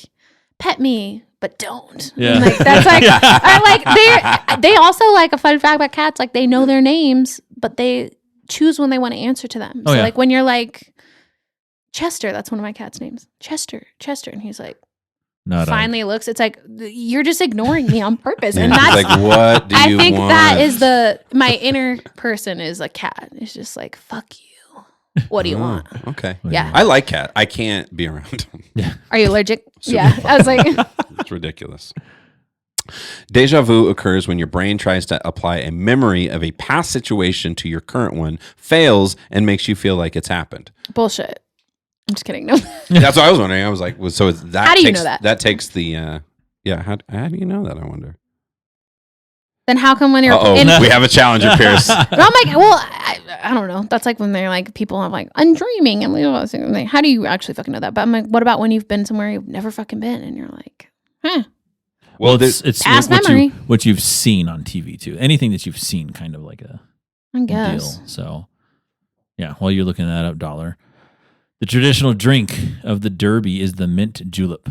Speaker 3: pet me, but don't.
Speaker 4: Yeah.
Speaker 3: Like, that's like, I like they also, like, a fun fact about cats, like, they know their names, but they choose when they want to answer to them. So like when you're like, Chester, that's one of my cat's names. Chester. And he's like, finally looks, it's like, you're just ignoring me on purpose. And that's
Speaker 1: like, what do you want? I think
Speaker 3: that is my inner person is a cat. It's just like, fuck you. What do you want?
Speaker 1: Okay.
Speaker 3: Yeah.
Speaker 1: I like cat. I can't be around them.
Speaker 4: Yeah.
Speaker 3: Are you allergic? Yeah. I was like,
Speaker 1: it's ridiculous. Deja vu occurs when your brain tries to apply a memory of a past situation to your current one, fails, and makes you feel like it's happened.
Speaker 3: Bullshit. I'm just kidding. No.
Speaker 1: That's what I was wondering. I was like, so it's that.
Speaker 3: How do you know that?
Speaker 1: That takes the, how do you know that, I wonder?
Speaker 3: Then how come when you're
Speaker 1: we have a challenger, Pierce.
Speaker 3: I'm like, well, I don't know. That's like when they're like, people have like, I'm dreaming. And like, how do you actually fucking know that? But I'm like, what about when you've been somewhere you've never fucking been? And you're like,
Speaker 4: Well, it's what you've seen on TV too. Anything that you've seen, kind of like a deal. So, yeah. While you're looking that up, Dollar, the traditional drink of the Derby is the mint julep,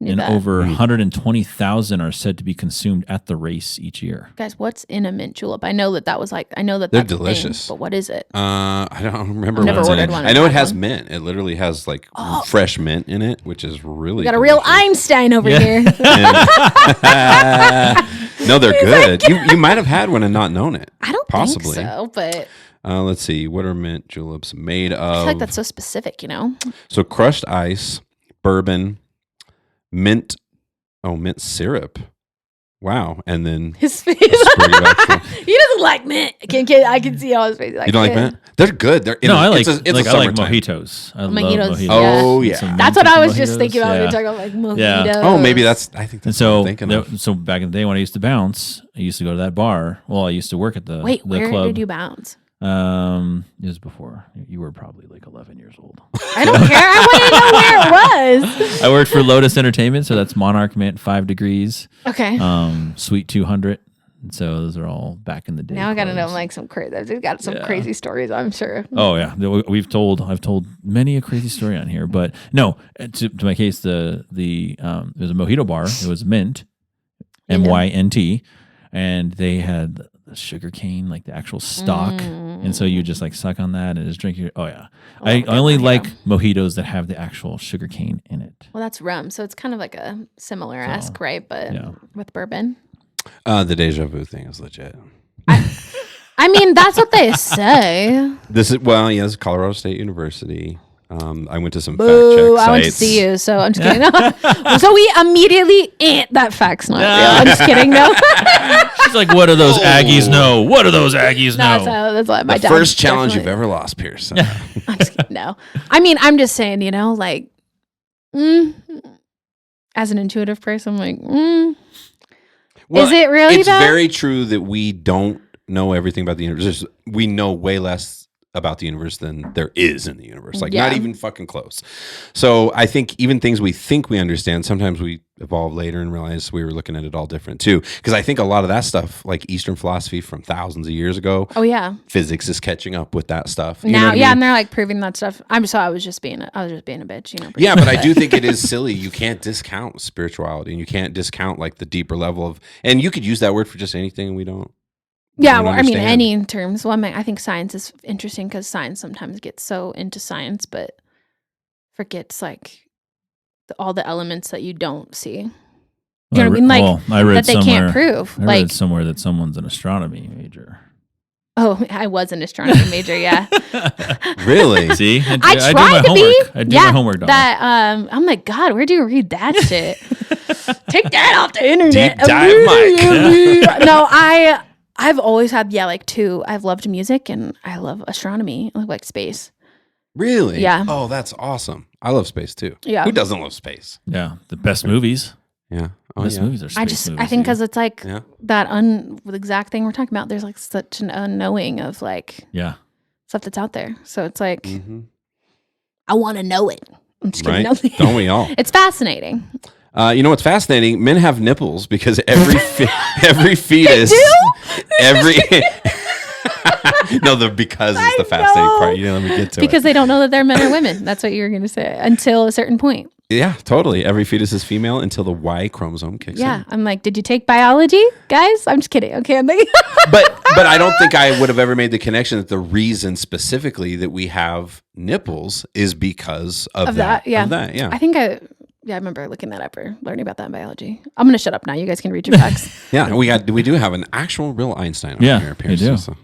Speaker 4: and over 120,000 are said to be consumed at the race each year.
Speaker 3: Guys, what's in a mint julep? I know that
Speaker 1: they're delicious.
Speaker 3: But what is it?
Speaker 1: I don't remember.
Speaker 3: I've never ordered one.
Speaker 1: I know it has mint. It literally has like fresh mint in it, which is really.
Speaker 3: Got a real Einstein over here.
Speaker 1: No, they're good. You might have had one and not known it.
Speaker 3: I don't
Speaker 1: possibly
Speaker 3: think so, but.
Speaker 1: Let's see. What are mint juleps made of?
Speaker 3: I feel like that's so specific,
Speaker 1: So crushed ice, bourbon, mint syrup. Wow. And then
Speaker 3: his face. He doesn't like mint. I can see all his face. Like,
Speaker 1: you don't like mint? They're good.
Speaker 4: I like mojitos. I love mojitos.
Speaker 1: Oh yeah.
Speaker 3: That's what I was just thinking about when we talking about like mojitos.
Speaker 1: Yeah. Oh, maybe I think that's what I'm thinking of.
Speaker 4: So back in the day when I used to bounce, I used to go to that bar. Well, I used to work at the
Speaker 3: where
Speaker 4: club.
Speaker 3: Did you bounce?
Speaker 4: It was before you were probably like 11 years old.
Speaker 3: I don't care. I want to know where it was.
Speaker 4: I worked for Lotus Entertainment, so that's Monarch Mint, 5 Degrees.
Speaker 3: Okay.
Speaker 4: Sweet 200. So those are all back in the day.
Speaker 3: Now I got to know like some crazy. I've got some crazy stories, I'm sure.
Speaker 4: Oh yeah, I've told many a crazy story on here, but no. To my case, the it was a mojito bar. It was Mint, MYNT, and they had sugar cane, like the actual stock, and so you just like suck on that and just drink your. Oh yeah, I only like mojitos that have the actual sugar cane in it.
Speaker 3: Well, that's rum, so it's kind of like a similar-esque, right? But with bourbon.
Speaker 1: The deja vu thing is legit.
Speaker 3: I mean, that's what they say.
Speaker 1: This is it's Colorado State University. I went to some fact
Speaker 3: check
Speaker 1: sites.
Speaker 3: I went to see you, so I'm just kidding. So we immediately that fact's not real. I'm just kidding. No.
Speaker 4: She's like, what do those Aggies know? What do those Aggies know?
Speaker 3: That's what my
Speaker 1: dad. The first challenge you've ever lost, Pierce.
Speaker 3: I'm just kidding. No. I mean, I'm just saying, like, as an intuitive person, I'm like, is it really
Speaker 1: It's very true that we don't know everything about the universe. We know way less about the universe than there is in the universe. Like not even fucking close. So I think even things we think we understand, sometimes we evolve later and realize we were looking at it all different too. Because I think a lot of that stuff, like Eastern philosophy from thousands of years ago.
Speaker 3: Oh yeah.
Speaker 1: Physics is catching up with that stuff.
Speaker 3: You now, and they're like proving that stuff. I was just being a bitch, you know.
Speaker 1: Yeah, but I do think it is silly. You can't discount spirituality, and you can't discount like the deeper level of. And you could use that word for just anything we don't.
Speaker 3: Yeah, well, I mean, any terms. Well, I think science is interesting because science sometimes gets so into science, but forgets like all the elements that you don't see. You know what I mean? Like
Speaker 4: I read
Speaker 3: that they can't prove.
Speaker 4: I read somewhere that someone's an astronomy major.
Speaker 3: Oh, I was an astronomy major. Yeah.
Speaker 1: Really?
Speaker 4: See,
Speaker 3: I tried to be.
Speaker 4: I did my homework.
Speaker 3: That I'm like, God, where do you read that shit? Take that off the internet.
Speaker 1: Deep dive, Mike.
Speaker 3: No, I've always had, like two. I've loved music and I love astronomy. I like space.
Speaker 1: Really?
Speaker 3: Yeah.
Speaker 1: Oh, that's awesome. I love space too.
Speaker 3: Yeah.
Speaker 1: Who doesn't love space?
Speaker 4: Yeah. The best movies.
Speaker 1: Yeah. Oh,
Speaker 4: Best movies are space movies.
Speaker 3: I think because it's like that the exact thing we're talking about. There's like such an unknowing of like stuff that's out there. So it's like, I want to know it. I'm just kidding.
Speaker 1: Right? Don't we all?
Speaker 3: It's fascinating.
Speaker 1: You know what's fascinating? Men have nipples because every fetus, no, the because is the fascinating part. You know, let me get to it.
Speaker 3: Because they don't know that they're men or women. That's what you were going to say until a certain point.
Speaker 1: Yeah, totally. Every fetus is female until the Y chromosome kicks in.
Speaker 3: Yeah, I'm like, did you take biology, guys? I'm just kidding. Okay, I'm like,
Speaker 1: but I don't think I would have ever made the connection that the reason specifically that we have nipples is because of that.
Speaker 3: Yeah,
Speaker 1: of that. Yeah.
Speaker 3: I think I remember looking that up or learning about that in biology. I'm gonna shut up now. You guys can read your facts.
Speaker 1: Yeah, we do have an actual real Einstein on here.
Speaker 4: We do.
Speaker 1: So.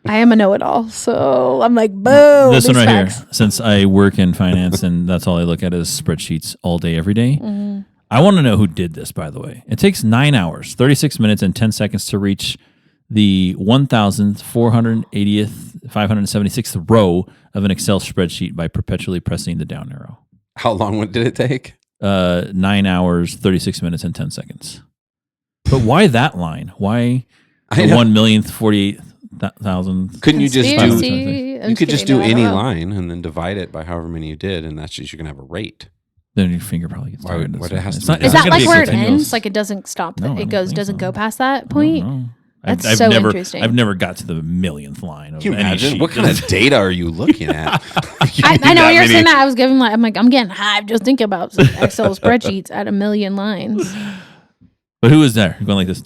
Speaker 3: I am a know-it-all, so I'm like, boom.
Speaker 4: This one right here, since I work in finance and that's all I look at is spreadsheets all day, every day. Mm-hmm. I want to know who did this, by the way. It takes 9 hours, 36 minutes, and 10 seconds to reach the 1,480th, row of an Excel spreadsheet by perpetually pressing the down arrow.
Speaker 1: How long did it take?
Speaker 4: 9 hours, 36 minutes, and 10 seconds. But why that line? Why the 1,048,000?
Speaker 1: Couldn't you just do?
Speaker 3: You
Speaker 1: could just do any line and then divide it by however many you did, and that's just you're gonna have a rate.
Speaker 4: Then your finger probably gets tired.
Speaker 1: What it has to
Speaker 3: is that like where it ends? Like it doesn't stop.
Speaker 4: No,
Speaker 3: it doesn't go past that point.
Speaker 4: No.
Speaker 3: That's
Speaker 4: I've
Speaker 3: so
Speaker 4: never,
Speaker 3: interesting.
Speaker 4: I've never got to the millionth line.
Speaker 1: Can you imagine? What kind of data are you looking at?
Speaker 3: I know you're saying that. I was giving I'm getting hyped just thinking about Excel spreadsheets at 1 million lines.
Speaker 4: But who is there? You're going like this.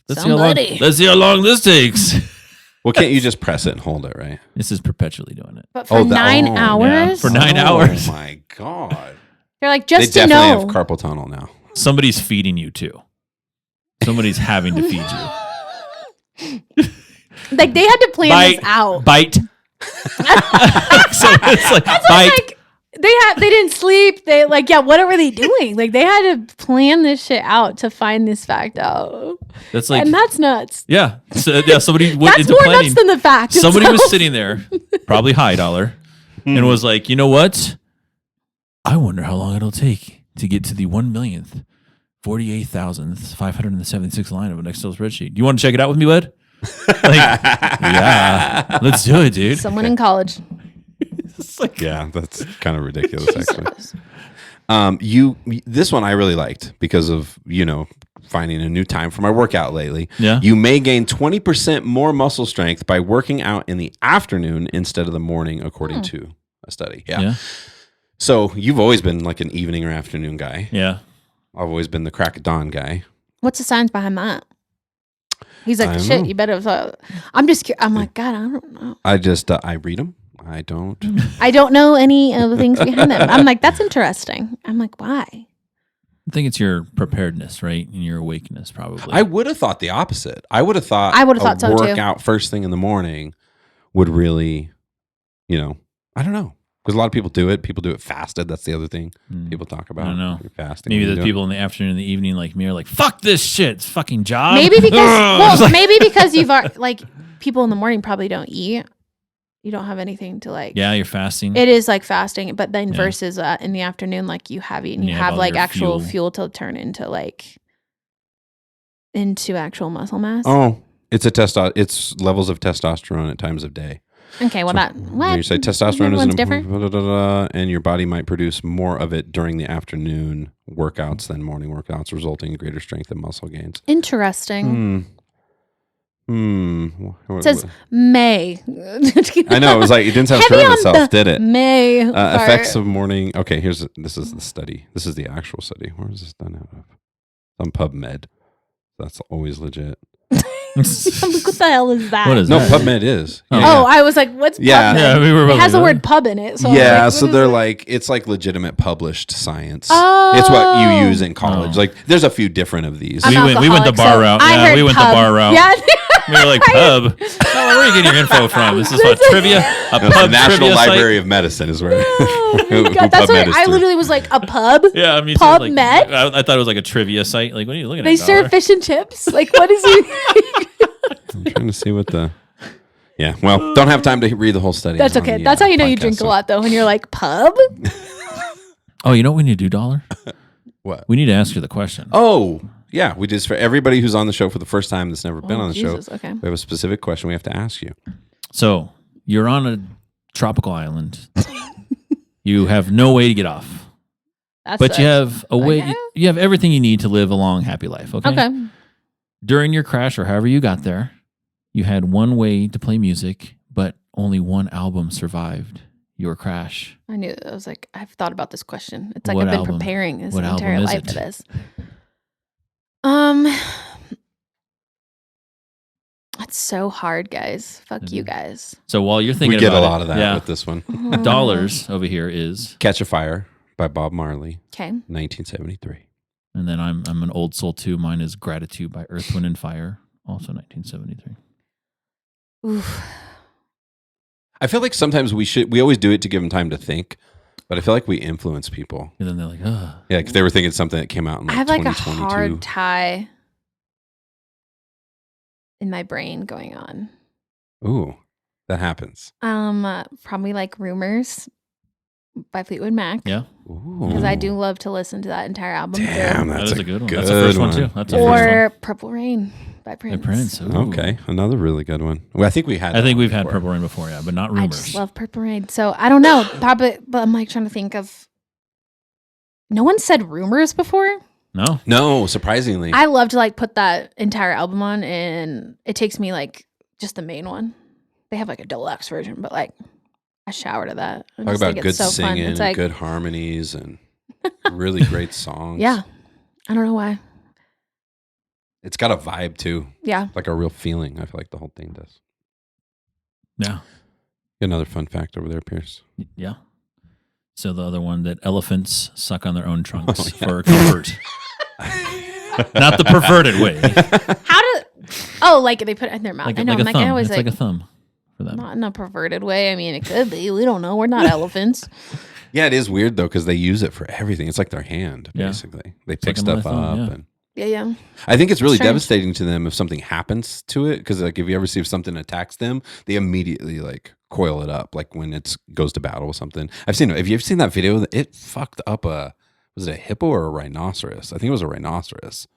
Speaker 4: Let's see how long this takes.
Speaker 1: Well, can't you just press it and hold it, right?
Speaker 4: This is perpetually doing it.
Speaker 3: But for 9 hours?
Speaker 4: Yeah, for 9 hours.
Speaker 1: Oh, my God.
Speaker 3: You're like, just
Speaker 1: they
Speaker 3: to know.
Speaker 1: They definitely have carpal tunnel now.
Speaker 4: Somebody's feeding you, too. Somebody's having to feed you.
Speaker 3: Like, they had to plan this out.
Speaker 4: Bite. So it's like,
Speaker 3: That's
Speaker 4: bite.
Speaker 3: Like, they didn't sleep. They what were they doing? Like, they had to plan this shit out to find this fact out.
Speaker 4: That's like,
Speaker 3: and that's nuts.
Speaker 4: Yeah. So, somebody went
Speaker 3: that's
Speaker 4: into
Speaker 3: more
Speaker 4: planning.
Speaker 3: Nuts than the fact.
Speaker 4: Somebody was sitting there, probably high dollar, and was like, you know what? I wonder how long it'll take to get to the 1,048,576 line of an Excel spreadsheet. Do you want to check it out with me, bud? Yeah, let's do it, dude.
Speaker 3: Someone in college.
Speaker 1: Yeah, that's kind of ridiculous, actually. This one I really liked because of, finding a new time for my workout lately.
Speaker 4: Yeah.
Speaker 1: You may gain 20% more muscle strength by working out in the afternoon instead of the morning, according to a study. Yeah. So you've always been like an evening or afternoon guy.
Speaker 4: Yeah.
Speaker 1: I've always been the crack of dawn guy.
Speaker 3: What's the science behind that? He's like, shit, you better. I'm just curious. I'm like, God, I don't know.
Speaker 1: I just, I read them. I don't
Speaker 3: know any of the things behind them. I'm like, that's interesting. I'm like, why?
Speaker 4: I think it's your preparedness, right? And your awakeness, probably.
Speaker 1: I would have thought the opposite. I would have thought
Speaker 3: so too.
Speaker 1: Workout first thing in the morning would really, I don't know. Because a lot of people do it. People do it fasted. That's the other thing people talk about.
Speaker 4: I don't know.
Speaker 1: Fasting.
Speaker 4: Maybe the people in the afternoon and the evening like me are like, fuck this shit. It's fucking job.
Speaker 3: Maybe because, maybe because you've like people in the morning probably don't eat. You don't have anything to like.
Speaker 4: Yeah, you're fasting.
Speaker 3: It is like fasting, but then versus in the afternoon, like you have eaten, you have like actual fuel to turn into actual muscle mass.
Speaker 1: Oh, It's it's levels of testosterone at times of day.
Speaker 3: Okay, well what?
Speaker 1: You say testosterone is
Speaker 3: different,
Speaker 1: and your body might produce more of it during the afternoon workouts than morning workouts, resulting in greater strength and muscle gains.
Speaker 3: Interesting.
Speaker 1: It
Speaker 3: says may.
Speaker 1: I know, it was like it didn't sound sure of itself, did it?
Speaker 3: May
Speaker 1: effects of morning. Okay, this is the study. This is the actual study. Where is this done out of? On PubMed. That's always legit.
Speaker 3: What the hell is that?
Speaker 4: What is
Speaker 1: no,
Speaker 4: that?
Speaker 1: PubMed is.
Speaker 3: Oh, I was like, what's PubMed?
Speaker 1: Yeah,
Speaker 4: we were
Speaker 3: it has the word pub in it. So
Speaker 1: yeah,
Speaker 3: like,
Speaker 1: so they're like, it's like legitimate published science. It's what you use in college. Like, there's a few different of these.
Speaker 4: We went the bar route. Yeah, we went the bar route.
Speaker 3: Yeah.
Speaker 4: We were like, pub. Oh, where are you getting your info from? This is what trivia? A pub
Speaker 1: the National
Speaker 4: trivia
Speaker 1: Library
Speaker 4: site?
Speaker 1: of Medicine is where.
Speaker 3: Oh, God, that's what I literally was like, a pub?
Speaker 4: Yeah, I mean,
Speaker 3: PubMed?
Speaker 4: Like, I thought it was like a trivia site. Like, what are you looking at?
Speaker 3: They serve fish and chips? Like, what is he?
Speaker 1: I'm trying to see what the. Yeah, well, don't have time to read the whole study.
Speaker 3: That's okay. That's how you know you drink a lot, though, when you're like, pub?
Speaker 4: Oh, you know what we need to do, Dollar?
Speaker 1: What?
Speaker 4: We need to ask you the question.
Speaker 1: Oh, yeah. We just, for everybody who's on the show for the first time that's never been on the show,
Speaker 3: okay.
Speaker 1: we have a specific question we have to ask you.
Speaker 4: So, you're on a tropical island. You have no way to get off. But you have a way.
Speaker 3: Okay.
Speaker 4: You have everything you need to live a long, happy life. Okay.
Speaker 3: Okay.
Speaker 4: During your crash or however you got there, you had one way to play music, but only one album survived your crash.
Speaker 3: I knew. I was like, I've thought about this question. It's like
Speaker 4: What
Speaker 3: I've been
Speaker 4: album?
Speaker 3: preparing this
Speaker 4: What
Speaker 3: entire
Speaker 4: album is
Speaker 3: life
Speaker 4: it?
Speaker 3: for this. It's so hard, guys. Fuck you guys.
Speaker 4: So while you're thinking
Speaker 1: We get
Speaker 4: about
Speaker 1: a lot of that
Speaker 4: yeah,
Speaker 1: with this one.
Speaker 4: Dollars over here is,
Speaker 1: Catch a Fire by Bob Marley,
Speaker 3: Okay.
Speaker 1: 1973.
Speaker 4: and then I'm an old soul too. Mine is Gratitude by Earth, Wind and Fire, also 1973.
Speaker 3: Oof.
Speaker 1: I feel like sometimes we always do it to give them time to think, but I feel like we influence people.
Speaker 4: And then they're like, ugh.
Speaker 1: Yeah, because they were thinking something that came out in
Speaker 3: I
Speaker 1: like
Speaker 3: have like a
Speaker 1: 2022.
Speaker 3: hard tie in my brain going on.
Speaker 1: Ooh, that happens.
Speaker 3: Probably like Rumors by Fleetwood Mac.
Speaker 4: Yeah.
Speaker 3: Because I do love to listen to that entire album.
Speaker 1: Damn,
Speaker 3: through.
Speaker 1: that's
Speaker 4: That is a good one.
Speaker 1: good
Speaker 4: That's the first one too. That's the first one.
Speaker 3: Or Purple Rain by Prince.
Speaker 4: By Prince. Ooh.
Speaker 1: Okay, another really good one. Well, I think we've had
Speaker 4: we've had
Speaker 1: before.
Speaker 4: Purple Rain before, yeah, but not
Speaker 3: I
Speaker 4: Rumors.
Speaker 3: just love Purple Rain. So I don't know. Probably, but I'm like trying to think of. No one said Rumors before.
Speaker 1: No, surprisingly.
Speaker 3: I love to like put that entire album on, and it takes me like just the main one. They have like a deluxe version, but like I shower to that. I
Speaker 1: Talk
Speaker 3: just
Speaker 1: about
Speaker 3: think
Speaker 1: good
Speaker 3: it's so fun.
Speaker 1: singing,
Speaker 3: It's like,
Speaker 1: good harmonies, and really great songs.
Speaker 3: yeah, I don't know why.
Speaker 1: It's got a vibe too,
Speaker 3: Yeah,
Speaker 1: like a real feeling. I feel like the whole thing does.
Speaker 4: Yeah.
Speaker 1: Another fun fact over there, Pierce.
Speaker 4: Yeah. So the other one, that elephants suck on their own trunks
Speaker 1: Oh, yeah.
Speaker 4: for comfort. Not the perverted way.
Speaker 3: how do? Oh, like they put it in their mouth.
Speaker 4: Like,
Speaker 3: I know.
Speaker 4: like
Speaker 3: I'm
Speaker 4: a
Speaker 3: like,
Speaker 4: thumb.
Speaker 3: I always
Speaker 4: It's
Speaker 3: like,
Speaker 4: like a thumb for them.
Speaker 3: not in a perverted way. I mean, it could be. We don't know. We're not elephants.
Speaker 1: Yeah, it is weird though because they use it for everything. It's like their hand,
Speaker 4: Yeah.
Speaker 1: basically. They pick
Speaker 4: like another
Speaker 1: stuff
Speaker 4: thumb,
Speaker 1: up,
Speaker 4: yeah.
Speaker 1: and
Speaker 3: Yeah.
Speaker 1: I think it's really
Speaker 3: Strange.
Speaker 1: devastating to them if something happens to it. Because like if you ever see if something attacks them, they immediately like coil it up. Like when it goes to battle with something. Have you ever seen that video? It fucked up was it a hippo or a rhinoceros? I think it was a rhinoceros.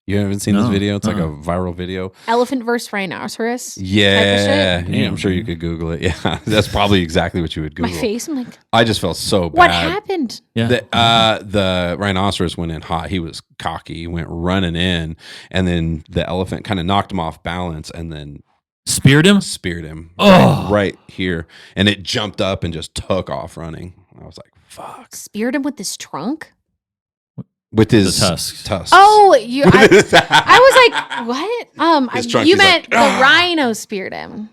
Speaker 1: You haven't seen this
Speaker 4: No.
Speaker 1: video? It's like a viral video.
Speaker 3: Elephant versus rhinoceros.
Speaker 1: Yeah,
Speaker 3: shit?
Speaker 1: yeah, I'm sure you could Google it. Yeah, that's probably exactly what you would Google.
Speaker 3: My face. I'm like,
Speaker 1: I just felt so bad.
Speaker 3: what happened?
Speaker 4: Yeah.
Speaker 1: The rhinoceros went in hot. He was cocky. He went running in, and then the elephant kind of knocked him off balance, and then
Speaker 4: Speared him?
Speaker 1: speared him
Speaker 4: Oh.
Speaker 1: right here, and it jumped up and just took off running. I was like, "Fuck!"
Speaker 3: Speared him with his trunk.
Speaker 1: With his
Speaker 4: The tusks.
Speaker 3: Oh, you. I was like, what?
Speaker 1: His trunk,
Speaker 3: You
Speaker 1: he's
Speaker 3: meant
Speaker 1: like, "Ah."
Speaker 3: the rhino speared him.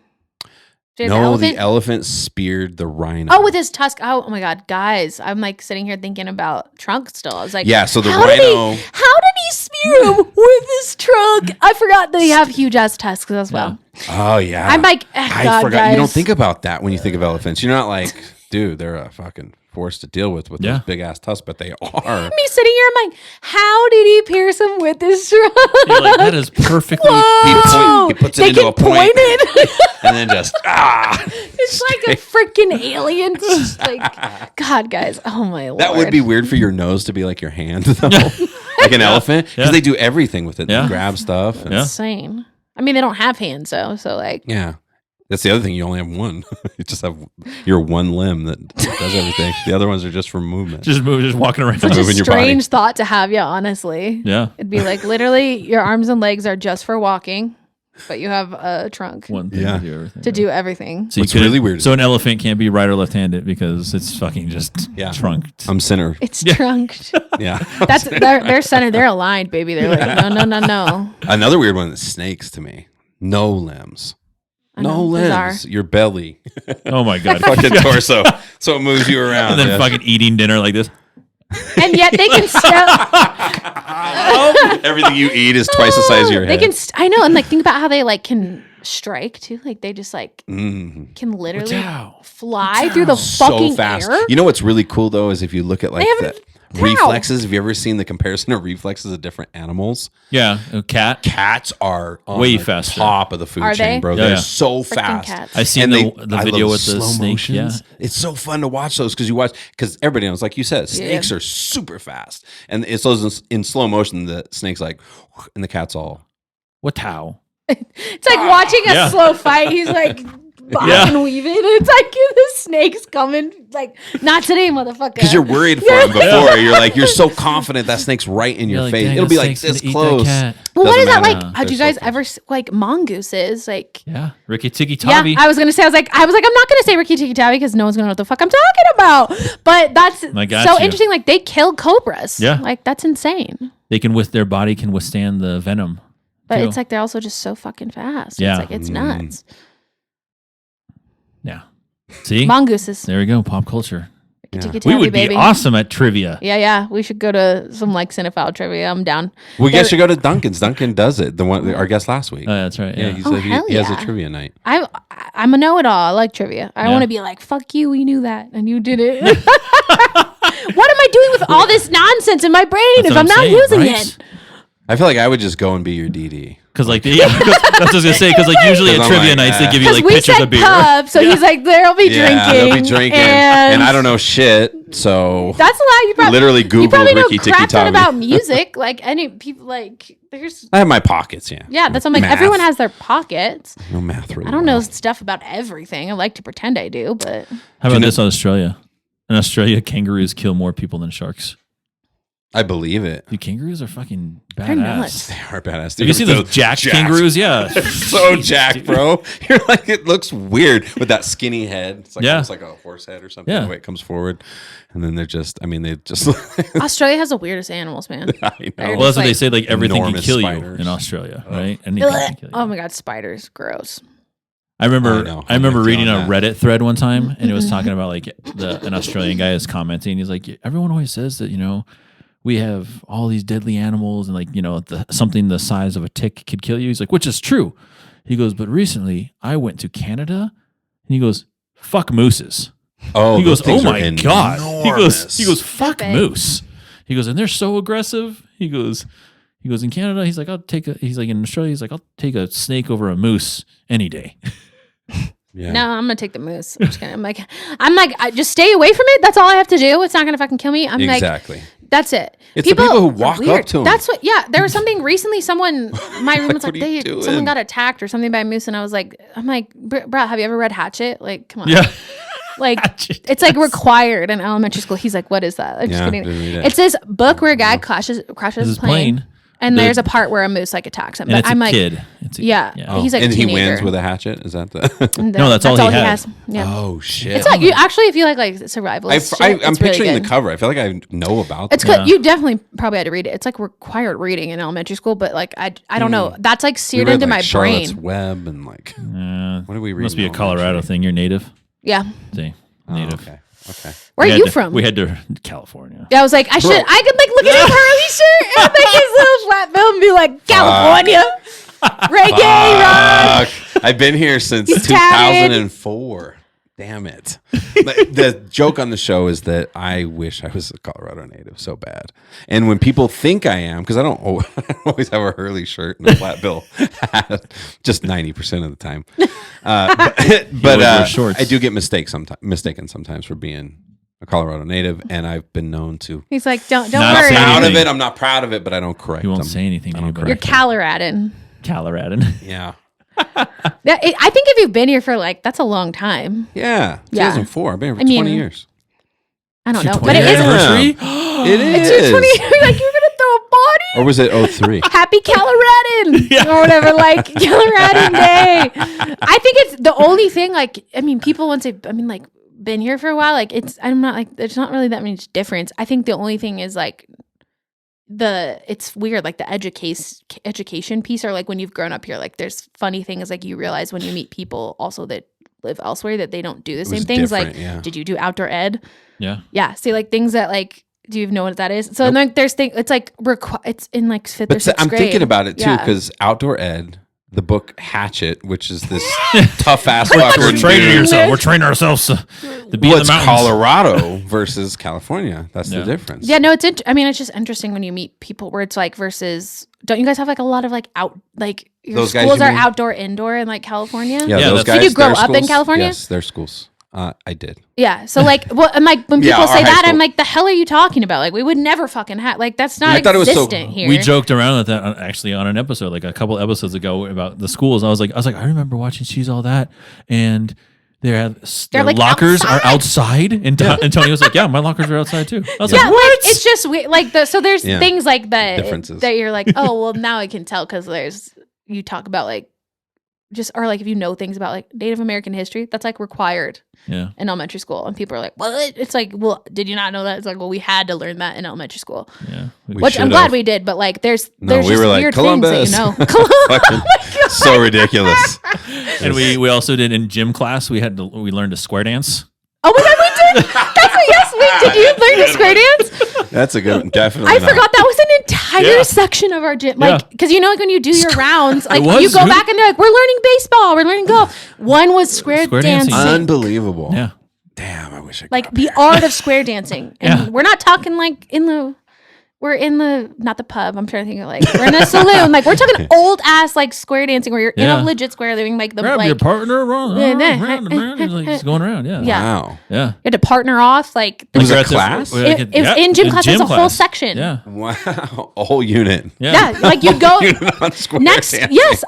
Speaker 3: Did
Speaker 1: No, the elephant speared the rhino.
Speaker 3: Oh, with his tusk. Oh my God, guys! I'm like sitting here thinking about trunk still. I was like,
Speaker 1: Yeah, so the
Speaker 3: how did
Speaker 1: rhino-
Speaker 3: how did he spear him with his trunk? I forgot they have huge ass tusks as well.
Speaker 1: Oh yeah,
Speaker 3: I'm like,
Speaker 1: I
Speaker 3: God,
Speaker 1: forgot.
Speaker 3: guys.
Speaker 1: You don't think about that when you think of elephants. You're not like, dude, they're a fucking force to deal with
Speaker 4: Yeah.
Speaker 1: those big ass tusks, but they are.
Speaker 3: Me sitting here, I'm like, how did he pierce him with his trunk?
Speaker 4: You're like, that is perfectly.
Speaker 3: Whoa!
Speaker 1: He puts
Speaker 3: They
Speaker 1: it into
Speaker 3: can
Speaker 1: a point,
Speaker 3: it.
Speaker 1: and then just
Speaker 3: It's like a freaking alien. Just like, God, guys. Oh my Lord.
Speaker 1: That would be weird for your nose to be like your hand, though, like an elephant, because
Speaker 4: Yeah.
Speaker 1: they do everything with it.
Speaker 4: Yeah.
Speaker 1: They grab stuff. And
Speaker 4: Yeah.
Speaker 3: insane. I mean, they don't have hands though, so like.
Speaker 1: Yeah. That's the other thing. You only have one. You just have your one limb that does everything. The other ones are just for movement.
Speaker 4: Just walking around.
Speaker 3: Such a
Speaker 1: moving your
Speaker 3: strange thought to have, yeah, honestly.
Speaker 4: Yeah.
Speaker 3: It'd be like literally your arms and legs are just for walking, but you have a trunk
Speaker 4: One thing
Speaker 3: to do everything.
Speaker 4: So
Speaker 1: What's really weird.
Speaker 4: So an elephant can't be right or left-handed because it's fucking just trunked.
Speaker 1: I'm center.
Speaker 3: It's trunked.
Speaker 1: Yeah.
Speaker 3: They're centered. They're aligned, baby. They're like, no.
Speaker 1: Another weird one is snakes to me. No limbs. No limbs.
Speaker 3: Bizarre.
Speaker 1: Your belly.
Speaker 4: Oh my God.
Speaker 1: Fucking torso. So it moves you around.
Speaker 4: And then fucking eating dinner like this.
Speaker 3: And yet they can still.
Speaker 1: Everything you eat is twice the size of your head.
Speaker 3: They can. I know, and like think about how they like can strike too. Like they just like can literally fly through the fucking
Speaker 1: so fast.
Speaker 3: air.
Speaker 1: You know what's really cool though is if you look at like the reflexes. Have you ever seen the comparison of reflexes of different animals?
Speaker 4: Yeah, a cat.
Speaker 1: Cats are on
Speaker 4: way
Speaker 1: the
Speaker 4: faster.
Speaker 1: top of the food
Speaker 3: Are
Speaker 1: chain,
Speaker 3: they?
Speaker 1: bro.
Speaker 4: Yeah,
Speaker 1: They're
Speaker 4: yeah.
Speaker 1: so
Speaker 3: Freaking
Speaker 1: fast.
Speaker 3: cats.
Speaker 4: I seen the
Speaker 1: I
Speaker 4: video
Speaker 1: love
Speaker 4: with the
Speaker 1: slow
Speaker 4: snake. Yeah.
Speaker 1: motions. It's so fun to watch those because everybody knows, like you said, snakes are super fast, and it's those in slow motion. The snake's like, and the cat's all.
Speaker 4: What how?
Speaker 3: It's like watching a slow fight. He's like bobbing and weaving. It's like the snake's coming. Like, not today, motherfucker.
Speaker 1: Because you're worried for him before. You're like, you're so confident that snake's right in your
Speaker 4: Like,
Speaker 1: face.
Speaker 4: dang,
Speaker 1: It'll be
Speaker 4: that
Speaker 1: like
Speaker 4: snake's
Speaker 1: this
Speaker 4: gonna eat
Speaker 1: close.
Speaker 4: that cat.
Speaker 3: Well, what
Speaker 1: Doesn't
Speaker 3: is that
Speaker 1: matter.
Speaker 3: like? Have you
Speaker 1: They're
Speaker 3: guys
Speaker 1: so
Speaker 3: ever like mongooses? Like,
Speaker 4: Yeah, Ricky Tikki
Speaker 3: yeah,
Speaker 4: Tavi.
Speaker 3: I was gonna say, I was like, I'm not gonna say Ricky Tikki Tavi because no one's gonna know what the fuck I'm talking about. But that's so interesting. Like they kill cobras.
Speaker 4: Yeah,
Speaker 3: like that's insane.
Speaker 4: They can their body can withstand the venom.
Speaker 3: But
Speaker 4: too.
Speaker 3: it's like they're also just so fucking fast.
Speaker 4: Yeah.
Speaker 3: It's like it's nuts.
Speaker 4: Yeah. See,
Speaker 3: Mongooses.
Speaker 4: there we go. Pop culture.
Speaker 3: Tikki
Speaker 4: We
Speaker 3: Tavi,
Speaker 4: would
Speaker 3: baby.
Speaker 4: be awesome at trivia.
Speaker 3: Yeah. We should go to some like cinephile trivia. I'm down.
Speaker 1: We guys should go to Duncan's. Duncan does it. The one our guest last week.
Speaker 4: That's right. Yeah.
Speaker 1: He said he has a trivia night.
Speaker 3: I'm a know-it-all. I like trivia. I want to be like, fuck you, we knew that, and you did it. What am I doing with all this nonsense in my brain if I'm not using it?
Speaker 1: I feel like I would just go and be your DD.
Speaker 4: Because like, that's what I was gonna say. Because like usually at trivia nights they give you like pictures of beer.
Speaker 3: Pub, so he's like, there'll be drinking.
Speaker 1: They'll be drinking, and I don't know shit. So
Speaker 3: that's a lot. You probably
Speaker 1: literally Google
Speaker 3: you probably
Speaker 1: Ricky
Speaker 3: know crap
Speaker 1: Tikki
Speaker 3: ton
Speaker 1: Tavi.
Speaker 3: about music. Like any people, like there's.
Speaker 1: I have my pockets.
Speaker 3: Yeah, that's what I'm like.
Speaker 1: Math.
Speaker 3: Everyone has their pockets.
Speaker 1: No math. Really
Speaker 3: I don't know stuff about everything. I like to pretend I do, but
Speaker 4: how about this? Australia. In Australia, kangaroos kill more people than sharks.
Speaker 1: I believe it.
Speaker 4: Dude, kangaroos are fucking
Speaker 3: They're
Speaker 4: badass.
Speaker 3: nuts.
Speaker 1: They are badass.
Speaker 4: Have you seen those jacked kangaroos? Yeah.
Speaker 1: So jacked, bro. You're like, it looks weird with that skinny head. It's like almost like a horse head or something. The way it comes forward. And then they just
Speaker 3: Australia has the weirdest animals, man.
Speaker 1: I know.
Speaker 4: Well, that's what they say. Like everything can kill
Speaker 1: spiders.
Speaker 4: you in Australia, right? Anything can kill you.
Speaker 3: Oh my god, spiders, gross.
Speaker 4: I remember reading a Reddit thread one time, and it was talking about like an Australian guy is commenting. He's like, everyone always says that we have all these deadly animals, and like something the size of a tick could kill you. He's like, which is true. He goes, but recently I went to Canada, and he goes, fuck mooses.
Speaker 1: Oh,
Speaker 4: he goes, oh my god.
Speaker 1: Enormous.
Speaker 4: He goes, fuck moose. He goes, and they're so aggressive. He goes in Canada. He's like, in Australia. He's like, I'll take a snake over a moose any day.
Speaker 1: Yeah.
Speaker 3: No, I'm gonna take the moose. I'm just gonna. I'm like, I just stay away from it. That's all I have to do. It's not gonna fucking kill me. I'm
Speaker 1: exactly.
Speaker 3: That's it.
Speaker 1: It's the people who walk up to them.
Speaker 3: That's what. Yeah, there was something recently. My room was like, someone got attacked or something by a moose, and I'm like, bro, have you ever read Hatchet? Like, come on.
Speaker 4: Yeah.
Speaker 3: Like it's like required in elementary school. He's like, what is that? I'm just kidding. It's this book where a guy crashes his plane. And there's a part where a moose like attacks him.
Speaker 4: And
Speaker 3: but
Speaker 4: it's
Speaker 3: I'm
Speaker 4: a
Speaker 3: like,
Speaker 4: kid.
Speaker 3: Yeah.
Speaker 1: He's like, and he wins with a hatchet. Is that the?
Speaker 4: No, that's all he has.
Speaker 3: Yeah.
Speaker 1: Oh shit!
Speaker 3: It's like you actually, if you like survival.
Speaker 1: I'm picturing the cover. I feel like I know about.
Speaker 3: It's good. You definitely probably had to read it. It's like required reading in elementary school, but like I don't know. That's like seared into my
Speaker 1: Charlotte's
Speaker 3: brain.
Speaker 1: Web and like. What do we read?
Speaker 4: Must be a Colorado thing. You're native.
Speaker 3: Yeah.
Speaker 4: See, native.
Speaker 1: Okay.
Speaker 3: Where are you from?
Speaker 4: We had to California.
Speaker 3: Yeah, I was like, I could like look at his curly shirt and make his little flat bill and be like, California, reggae rock.
Speaker 1: I've been here since 2004. Damn it. The joke on the show is that I wish I was a Colorado native so bad. And when people think I am, because I don't always have a Hurley shirt and a flat bill hat, just 90% of the time. But I do get mistaken sometimes for being a Colorado native, and I've been known to.
Speaker 3: He's like, don't
Speaker 1: not
Speaker 3: worry.
Speaker 1: proud of it. I'm not proud of it, but I don't correct.
Speaker 4: You won't say anything.
Speaker 3: You're Coloradan.
Speaker 4: Colorado.
Speaker 1: Yeah.
Speaker 3: Yeah, I think if you've been here for like, that's a long time.
Speaker 1: Yeah. 2004. I've been here for 20 years.
Speaker 3: I don't know.
Speaker 4: But
Speaker 3: But it is.
Speaker 4: anniversary?
Speaker 1: It is.
Speaker 3: It's 20 years. Like, you're going to throw a party?
Speaker 1: Or was it 03?
Speaker 3: Happy Coloradan or whatever, like Coloradan Day. I think it's the only thing, like, I mean, people once they've, like, been here for a while, like, I'm not like, there's not really that much difference. I think the only thing is like, it's weird, like the education piece, or like when you've grown up here, like there's funny things like you realize when you meet people also that live elsewhere that they don't do the same things. Like, did you do outdoor ed? Yeah. See, like things that like, do you know what that is? So like there's things, it's like it's in like 5th or 6th
Speaker 1: I'm
Speaker 3: grade.
Speaker 1: thinking about it too, because outdoor ed, the book Hatchet, which is this tough ass
Speaker 4: We're training ourselves to be in the mountains.
Speaker 1: Colorado versus California. That's the difference.
Speaker 3: Yeah, no, it's just interesting when you meet people where it's like versus. Don't you guys have like a lot of like out like your
Speaker 1: Those
Speaker 3: schools
Speaker 1: guys,
Speaker 3: are outdoor indoor in like California?
Speaker 1: Yeah, those guys.
Speaker 3: Did you grow up
Speaker 1: schools,
Speaker 3: in California?
Speaker 1: Yes, their schools. I did.
Speaker 3: Yeah. So like, well, I'm like when people say that,
Speaker 1: school.
Speaker 3: I'm like, the hell are you talking about? Like, we would never fucking have like that's not existent here.
Speaker 4: We joked around with that actually on an episode, like a couple episodes ago, about the schools. I was like, I remember watching She's All That, and their like lockers are outside, and Tony was like, yeah, my lockers are outside too. I was like, what?
Speaker 3: Like, it's just weird. Like so there's things like that
Speaker 1: differences
Speaker 3: that you're like, oh well, now I can tell because you talk about like. Just or like if you know things about like Native American history, that's like required in elementary school, and people are like, "What?" It's like, well, did you not know that? It's like, well, we had to learn that in elementary school.
Speaker 4: Yeah,
Speaker 3: which I'm glad we did, but like, there's
Speaker 1: we
Speaker 3: just
Speaker 1: were like,
Speaker 3: weird
Speaker 1: Columbus.
Speaker 3: things that you know.
Speaker 1: So ridiculous.
Speaker 4: And we also did in gym class. We learned to square dance.
Speaker 3: Oh my god, we did! Yes, we did. You learn to square dance?
Speaker 1: That's a good, definitely.
Speaker 3: I forgot that was an entire section of our gym. Like, because you know, like when you do your rounds, like you go back and they're like, we're learning baseball, we're learning golf. One was square dancing.
Speaker 1: Unbelievable.
Speaker 3: Yeah.
Speaker 1: Damn, I wish I could.
Speaker 3: Like the art of square dancing. And we're not talking like we're in not the pub. I'm trying to think of like, we're in a saloon. Like we're talking old ass like square dancing where you're in a legit square doing like the
Speaker 4: grab
Speaker 3: like
Speaker 4: your partner around like just going around. Yeah.
Speaker 1: Wow.
Speaker 4: Yeah.
Speaker 3: You had to partner off. Like
Speaker 1: was it a class?
Speaker 3: It was in gym class. There's a whole section.
Speaker 4: Yeah.
Speaker 1: Wow. A whole unit.
Speaker 3: Yeah. Like you go
Speaker 1: on square
Speaker 3: next.
Speaker 1: dancing.
Speaker 3: Yes,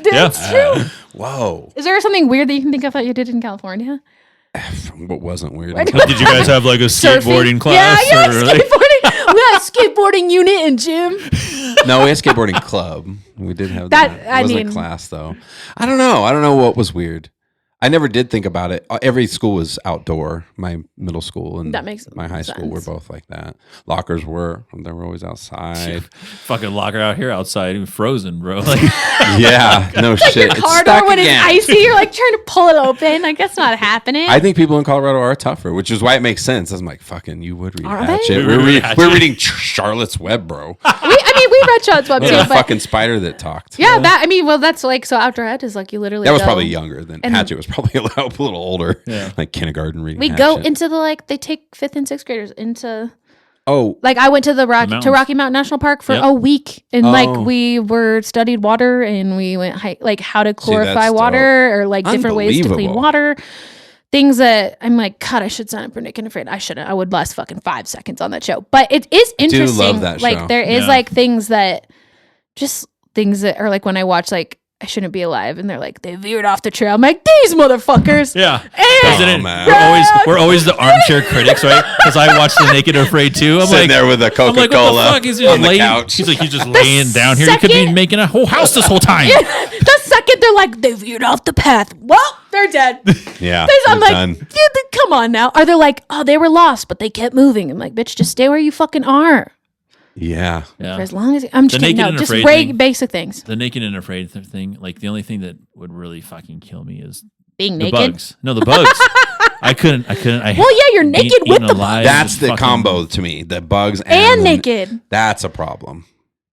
Speaker 3: that's true.
Speaker 1: Whoa.
Speaker 3: Is there something weird that you can think of that you did in California?
Speaker 1: What wasn't weird?
Speaker 4: Did you guys have like a skateboarding class?
Speaker 3: Yeah, skateboarding. We had a skateboarding unit in gym.
Speaker 1: No, we had skateboarding club. We did have that. It wasn't a class though. I don't know what was weird. I never did think about it. Every school was outdoor. My middle school and my high school were both like that. Lockers they were always outside.
Speaker 4: Fucking locker out here outside, even frozen, bro. Like,
Speaker 1: yeah, no shit.
Speaker 3: Your car door when it's icy, you're like trying to pull it open. Like that's not happening.
Speaker 1: I think people in Colorado are tougher, which is why it makes sense. I'm like, fucking, you would read Hatchet. We're reading Charlotte's Web, bro.
Speaker 3: We read Charlotte's Web too.
Speaker 1: A fucking spider that talked.
Speaker 3: Yeah, that's like so. Outdoor ed is like you literally.
Speaker 1: That was probably younger than Hatchet was probably a little older.
Speaker 4: Yeah,
Speaker 1: like kindergarten reading.
Speaker 3: We go into the they take 5th and 6th graders into.
Speaker 1: Oh,
Speaker 3: like I went to Rocky Mountain National Park for a week, and like we studied water, and we went like how to chlorify water or like different ways to clean water. Things that I'm like, God, I should sign up for Nick and Afraid. I shouldn't. I would last fucking 5 seconds on that show, but it is interesting.
Speaker 1: I do love that show.
Speaker 3: Like there is like things that are like when I watch like. I shouldn't be alive, and they're like they veered off the trail. I'm like these motherfuckers.
Speaker 4: Yeah,
Speaker 3: and
Speaker 4: we're always the armchair critics, right? Because I watched The Naked and Afraid too. I'm
Speaker 1: sitting there with a Coca-Cola on the couch.
Speaker 4: He's just laying down here. He could be making a whole house this whole time.
Speaker 3: The second they're like they veered off the path. Well, they're dead.
Speaker 1: Yeah,
Speaker 3: I'm like, come on now. Are they like, oh, they were lost, but they kept moving? I'm like, bitch, just stay where you fucking are.
Speaker 1: Yeah.
Speaker 3: For as long as I'm just kidding. No, just basic things.
Speaker 4: The Naked and Afraid thing, like the only thing that would really fucking kill me is
Speaker 3: being naked.
Speaker 4: Bugs. No, the bugs. I couldn't.
Speaker 3: Well, yeah, you're naked with the bugs.
Speaker 1: That's the combo to me. The bugs
Speaker 3: and naked.
Speaker 1: That's a problem.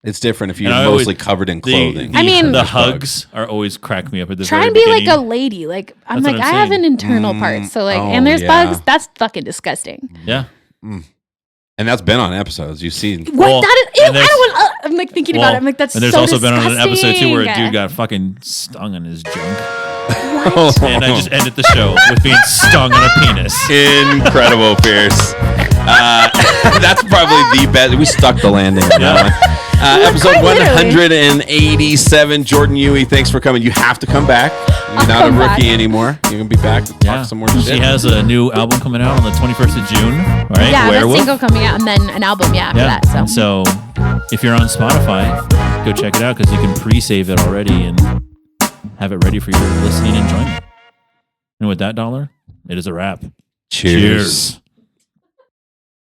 Speaker 1: It's different if you're mostly covered in clothing.
Speaker 4: The hugs are always crack me up at the
Speaker 3: try and be like a lady. Like I'm like I have an internal part, so like and there's bugs. That's fucking disgusting.
Speaker 4: Yeah.
Speaker 1: And that's been on episodes. You've seen.
Speaker 3: I'm like thinking about it. I'm like, that's so disgusting.
Speaker 4: And there's also been on an episode too where a dude got fucking stung on his junk.
Speaker 3: What?
Speaker 4: And I just ended the show with being stung on a penis.
Speaker 1: Incredible, Pierce. That's probably the best. We stuck the landing. Episode 187. Jordan Yewey, thanks for coming. You have to come back. You're not a rookie anymore. You're going to be back to talk some more shit.
Speaker 4: She has a new album coming out on the 21st of June, right?
Speaker 3: Yeah, a single coming out and then an album, after that.
Speaker 4: So if you're on Spotify, go check it out because you can pre-save it already and have it ready for your listening enjoyment. And with that, Dollar, it is a wrap.
Speaker 1: Cheers.